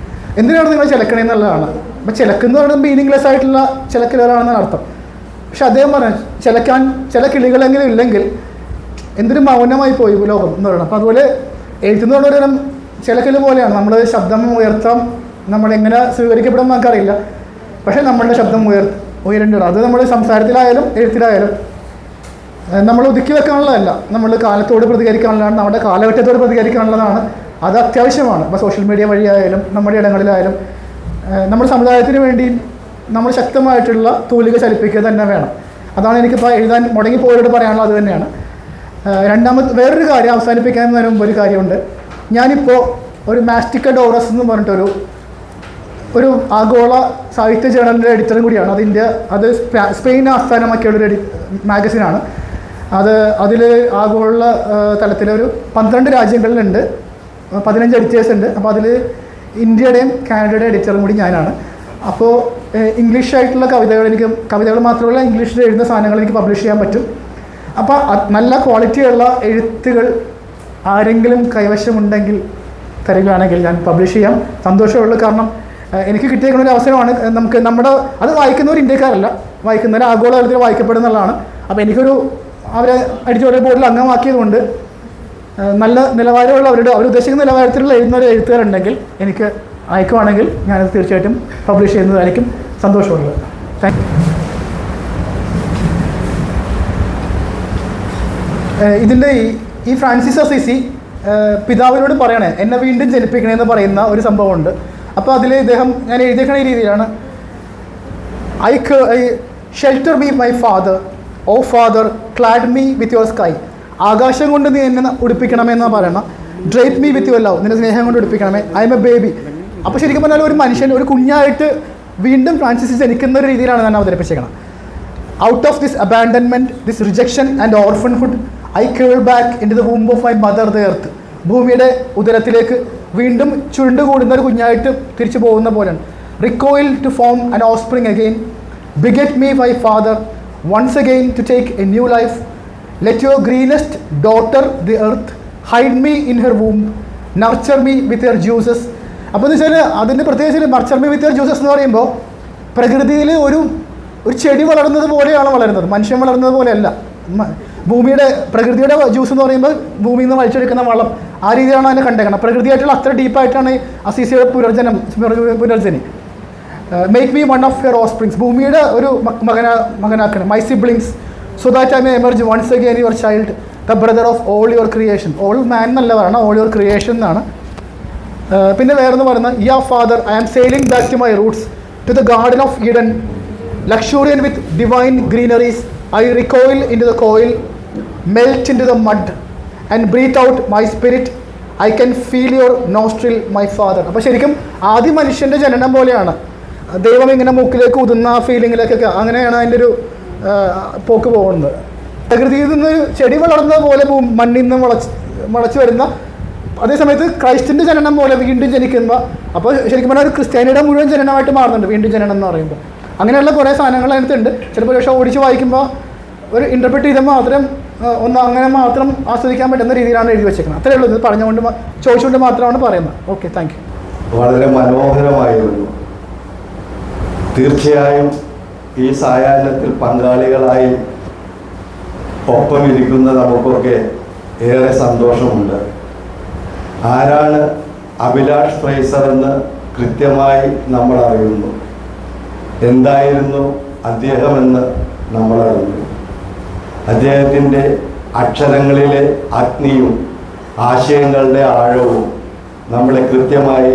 എന്തിനാണ് നിങ്ങൾ ചിലക്കണേ എന്നുള്ളതാണ്. അപ്പോൾ ചിലക്കെന്ന് പറയുന്നത് മീനിങ്ലെസ് ആയിട്ടുള്ള ചിലക്കലുകളാണെന്നാണ് അർത്ഥം. പക്ഷെ അദ്ദേഹം പറഞ്ഞു, ചില കിളികളെങ്കിലും ഇല്ലെങ്കിൽ എന്തൊരു മൗനമായി പോയി ലോകം എന്ന് പറയണം. അപ്പോൾ അതുപോലെ എഴുത്തുന്ന ചിലക്കല് പോലെയാണ്. നമ്മൾ ശബ്ദം ഉയർത്താം, നമ്മളെങ്ങനെ സ്വീകരിക്കപ്പെടുമെന്ന് നമുക്കറിയില്ല. പക്ഷേ നമ്മളുടെ ശബ്ദം ഉയരേണ്ടതാണ്. അത് നമ്മുടെ സംസാരത്തിലായാലും എഴുത്തിലായാലും നമ്മൾ ഒതുക്കി വെക്കാനുള്ളതല്ല, നമ്മൾ കാലത്തോട് പ്രതികരിക്കാനുള്ളതാണ്, നമ്മുടെ കാലഘട്ടത്തോട് പ്രതികരിക്കാനുള്ളതാണ്. അത് അത്യാവശ്യമാണ്. ഇപ്പോൾ സോഷ്യൽ മീഡിയ വഴിയായാലും നമ്മുടെ ഇടങ്ങളിലായാലും നമ്മുടെ സമുദായത്തിന് വേണ്ടി നമ്മൾ ശക്തമായിട്ടുള്ള തൂലിക ചലിപ്പിക്കുക തന്നെ വേണം. അതാണ് എനിക്കിപ്പോൾ എഴുതാൻ മുടങ്ങിപ്പോയവരോട് പറയാനുള്ളത്. അത് തന്നെയാണ്. വേറൊരു കാര്യം അവസാനിപ്പിക്കുന്നതിന് മുമ്പ് ഒരു കാര്യമുണ്ട്. ഞാനിപ്പോൾ ഒരു മാസ്റ്റിക്കഡോറസ് എന്ന് പറഞ്ഞിട്ടൊരു ആഗോള സാഹിത്യ ജേണലിൻ്റെ എഡിറ്ററും കൂടിയാണ്. അത് സ്പെയിൻ ആസ്ഥാനമാക്കിയുള്ളൊരു മാഗസിനാണ്. അതിൽ ആഗോള തലത്തിലൊരു 12 രാജ്യങ്ങളിലുണ്ട്, 15 എഡിറ്റേഴ്സ് ഉണ്ട്. അപ്പോൾ അതിൽ ഇന്ത്യയുടെയും കാനഡയുടെയും എഡിറ്ററും കൂടി ഞാനാണ്. അപ്പോൾ ഇംഗ്ലീഷായിട്ടുള്ള കവിതകൾ മാത്രമല്ല, ഇംഗ്ലീഷിൽ എഴുതുന്ന സാധനങ്ങൾ എനിക്ക് പബ്ലിഷ് ചെയ്യാൻ പറ്റും. അപ്പോൾ നല്ല ക്വാളിറ്റിയുള്ള എഴുത്തുകൾ ആരെങ്കിലും കൈവശമുണ്ടെങ്കിൽ തരികയാണെങ്കിൽ ഞാൻ പബ്ലിഷ് ചെയ്യാം, സന്തോഷമുള്ളൂ. കാരണം എനിക്ക് കിട്ടിയേക്കുന്ന ഒരു അവസരമാണ്. അത് വായിക്കുന്നവർ ഇന്ത്യക്കാരല്ല, വായിക്കുന്നവർ ആഗോള തലത്തിൽ വായിക്കപ്പെടുന്നുള്ളതാണ്. അപ്പോൾ എനിക്കൊരു അവരെ അടിച്ചോറിയ ബോർഡിൽ അംഗമാക്കിയതുകൊണ്ട് നല്ല നിലവാരമുള്ള അവരുദ്ദേശിക്കുന്ന നിലവാരത്തിലുള്ള എഴുത്തുകാരുണ്ടെങ്കിൽ എനിക്ക് അയക്കുവാണെങ്കിൽ ഞാനത് തീർച്ചയായിട്ടും പബ്ലിഷ് ചെയ്യുന്നതായിരിക്കും സന്തോഷമുള്ളത്. Thank you. ഇതിൻ്റെ ഈ ഫ്രാൻസിസ് അസീസി പിതാവിനോട് പറയണേ എന്നെ വീണ്ടും ജനിപ്പിക്കണമെന്ന് പറയുന്ന ഒരു സംഭവമുണ്ട്. അപ്പോൾ അതിൽ ഞാൻ എഴുതിയേക്കുന്ന രീതിയിലാണ്, I shelter me my father, O father clad me with your sky. ആകാശം കൊണ്ട് നീ എന്നെ ഉടുപ്പിക്കണമെന്നാണ് പറയണം. Drape me with your love, നിന്റെ സ്നേഹം കൊണ്ട് ഉടുപ്പിക്കണമേ. I am a baby. അപ്പോൾ ശരിക്കും പറഞ്ഞാൽ ഒരു മനുഷ്യൻ ഒരു കുഞ്ഞായിട്ട് വീണ്ടും ഫ്രാൻസിസ് ജനിക്കുന്ന ഒരു രീതിയിലാണ് ഞാൻ അവതരിപ്പിച്ചേക്കണം. Out of this abandonment, this rejection and orphanhood, I curl back into the womb of my mother the earth. ഭൂമിയുടെ ഉദരത്തിലേക്ക് വീണ്ടും ചുരുണ്ടുകൂടുന്ന ഒരു കുഞ്ഞായിട്ട് തിരിച്ചു പോകുന്ന പോലെയാണ്. Recoil to form an offspring again, beget me my father once again to take a new life. Let your greenest daughter the earth hide me in her womb, nurture me with her juices. അപ്പോൾ എന്ന് വെച്ചാൽ അതിൻ്റെ പ്രത്യേകിച്ച് nurture me with your juices എന്ന് പറയുമ്പോൾ പ്രകൃതിയിൽ ഒരു ചെടി വളരുന്നത് പോലെയാണ് വളരുന്നത്, മനുഷ്യൻ വളരുന്നത് പോലെയല്ല. പ്രകൃതിയുടെ ജ്യൂസ് എന്ന് പറയുമ്പോൾ ഭൂമിയിൽ നിന്ന് വലിച്ചെടുക്കുന്ന വളം, ആ രീതിയിലാണ് അതിനെ കണ്ടേക്കണം. പ്രകൃതിയായിട്ടുള്ള അത്ര ഡീപ്പായിട്ടാണ് അസീസിയുടെ പുനർജനി. Make me one of your offsprings, ഭൂമിയുടെ ഒരു മകനാക്കണം. My siblings, so that I may emerge once again your child, the brother of all your creation. All man എന്നല്ല പറയണം, ഓൾ യുവർ ക്രിയേഷൻ എന്നാണ്. പിന്നെ വേറെന്ന് പറയുന്നത്, ya father I am sailing back to my roots, to the garden of Eden, luxuriant with divine greeneries, I recoil into the coil, melt into the mud and breathe out my spirit. I can feel your nostril, my father. അപ്പോൾ ശരിക്കും ആദ്യ മനുഷ്യൻ്റെ ജനനം പോലെയാണ്. ദൈവം ഇങ്ങനെ മൂക്കിലേക്ക് ഊതുന്ന ആ ഫീലിങ്ങിലേക്കൊക്കെ അങ്ങനെയാണ് അതിൻ്റെ ഒരു പോക്ക് പോകുന്നത്. പ്രകൃതിയിൽ നിന്ന് ചെടി വളർന്നത് പോലെ മണ്ണിൽ നിന്ന് മുളച്ച് വരുന്ന, അതേസമയത്ത് ക്രൈസ്റ്റിൻ്റെ ജനനം പോലെ വീണ്ടും ജനിക്കുന്ന, അപ്പോൾ ശരിക്കും പറഞ്ഞാൽ ഒരു ക്രിസ്ത്യാനിയുടെ മുഴുവൻ ജനനമായിട്ട് മാറുന്നുണ്ട് വീണ്ടും ജനനം എന്ന് പറയുമ്പോൾ. അങ്ങനെയുള്ള കുറേ സാധനങ്ങൾ അതിനകത്തുണ്ട്. ചിലപ്പോൾ പക്ഷേ ഓടിച്ച് വായിക്കുമ്പോൾ ഒരു ഇൻ്റർപ്രറ്റ് ചെയ്താൽ മാത്രം അങ്ങനെ മാത്രം ആസ്വദിക്കാൻ പറ്റുന്ന രീതിയിലാണ് എഴുതി വെച്ചേക്കുന്നത്. അത്രയേ ഉള്ളൂ. ഇത് ചോദിച്ചുകൊണ്ട് മാത്രമാണ് പറയുന്നത്. Okay, thank you. വളരെ മനോഹരമായിരുന്നു. തീർച്ചയായും ഈ സായാഹ്നത്തിൽ പങ്കാളികളായി ഒപ്പം ഇരിക്കുന്ന നമുക്കൊക്കെ ഏറെ സന്തോഷമുണ്ട്. ആരാണ് അഭിലാഷ് ഫ്രൈസർ എന്ന് കൃത്യമായി നമ്മൾ അറിയുന്നു. എന്തായിരുന്നു അദ്ദേഹമെന്ന് നമ്മൾ അറിഞ്ഞു. അദ്ദേഹത്തിൻ്റെ അക്ഷരങ്ങളിലെ അഗ്നിയും ആശയങ്ങളുടെ ആഴവും നമ്മളെ കൃത്യമായി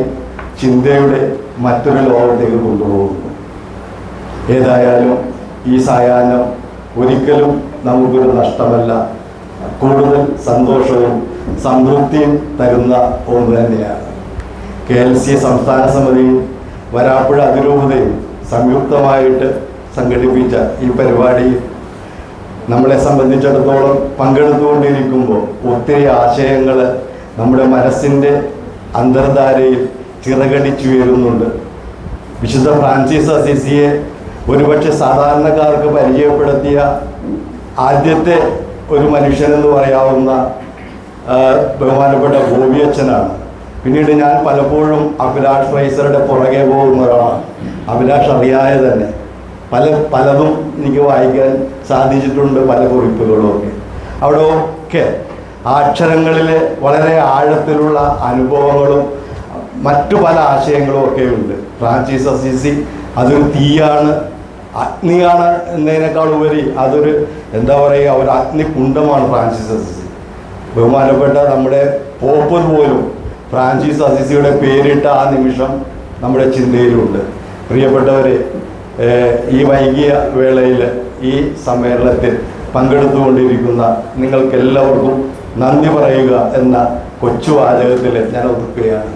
ചിന്തയുടെ മറ്റൊരു ലോകത്തേക്ക് കൊണ്ടുപോകുന്നു. ഏതായാലും ഈ സായാഹ്നം ഒരിക്കലും നമുക്കൊരു നഷ്ടമല്ല, കൂടുതൽ സന്തോഷവും സംതൃപ്തിയും തരുന്ന ഒന്ന് തന്നെയാണ്. KLC സംസ്ഥാന സമിതിയും വരാപ്പുഴ അതിരൂപതയും സംയുക്തമായിട്ട് സംഘടിപ്പിച്ച ഈ പരിപാടിയിൽ നമ്മളെ സംബന്ധിച്ചിടത്തോളം പങ്കെടുത്തുകൊണ്ടിരിക്കുമ്പോൾ ഒത്തിരി ആശയങ്ങൾ നമ്മുടെ മനസ്സിൻ്റെ അന്തർധാരയിൽ ചിറകടിച്ചു വരുന്നുണ്ട്. വിശുദ്ധ ഫ്രാൻസിസ് അസീസിയെ ഒരുപക്ഷെ സാധാരണക്കാർക്ക് പരിചയപ്പെടുത്തിയ ആദ്യത്തെ ഒരു മനുഷ്യനെന്ന് പറയാവുന്ന ബഹുമാനപ്പെട്ട ഗോപിയച്ഛനാണ്. പിന്നീട് ഞാൻ പലപ്പോഴും അഭിലാഷ് ഫ്രൈസറുടെ പുറകെ പോകുന്ന ഒരാളാണ്. അഭിലാഷ് അറിയാതെ തന്നെ പലതും എനിക്ക് വായിക്കാൻ സാധിച്ചിട്ടുണ്ട്, പല കുറിപ്പുകളും ഒക്കെ. അവിടെയൊക്കെ ആ അക്ഷരങ്ങളിലെ വളരെ ആഴത്തിലുള്ള അനുഭവങ്ങളും മറ്റു പല ആശയങ്ങളും ഒക്കെ ഉണ്ട്. ഫ്രാൻസിസ് അസീസി അതൊരു തീയാണ്, അഗ്നിയാണ് എന്നതിനേക്കാൾ ഉപരി അതൊരു എന്താ പറയുക, ഒരു അഗ്നികുണ്ഡമാണ് ഫ്രാൻസിസ് അസീസി. ബഹുമാനപ്പെട്ട നമ്മുടെ പോപ്പ് പോലും ഫ്രാൻസിസ് അസീസിയുടെ പേരിട്ട ആ നിമിഷം നമ്മുടെ ചിന്തയിലുണ്ട്. പ്രിയപ്പെട്ടവരെ, ഈ വൈകിയ വേളയിൽ ഈ സമ്മേളനത്തിൽ പങ്കെടുത്തുകൊണ്ടിരിക്കുന്ന നിങ്ങൾക്കെല്ലാവർക്കും നന്ദി പറയുക എന്ന കൊച്ചു വാചകത്തിൽ ഞാൻ ഒതുക്കുകയാണ്.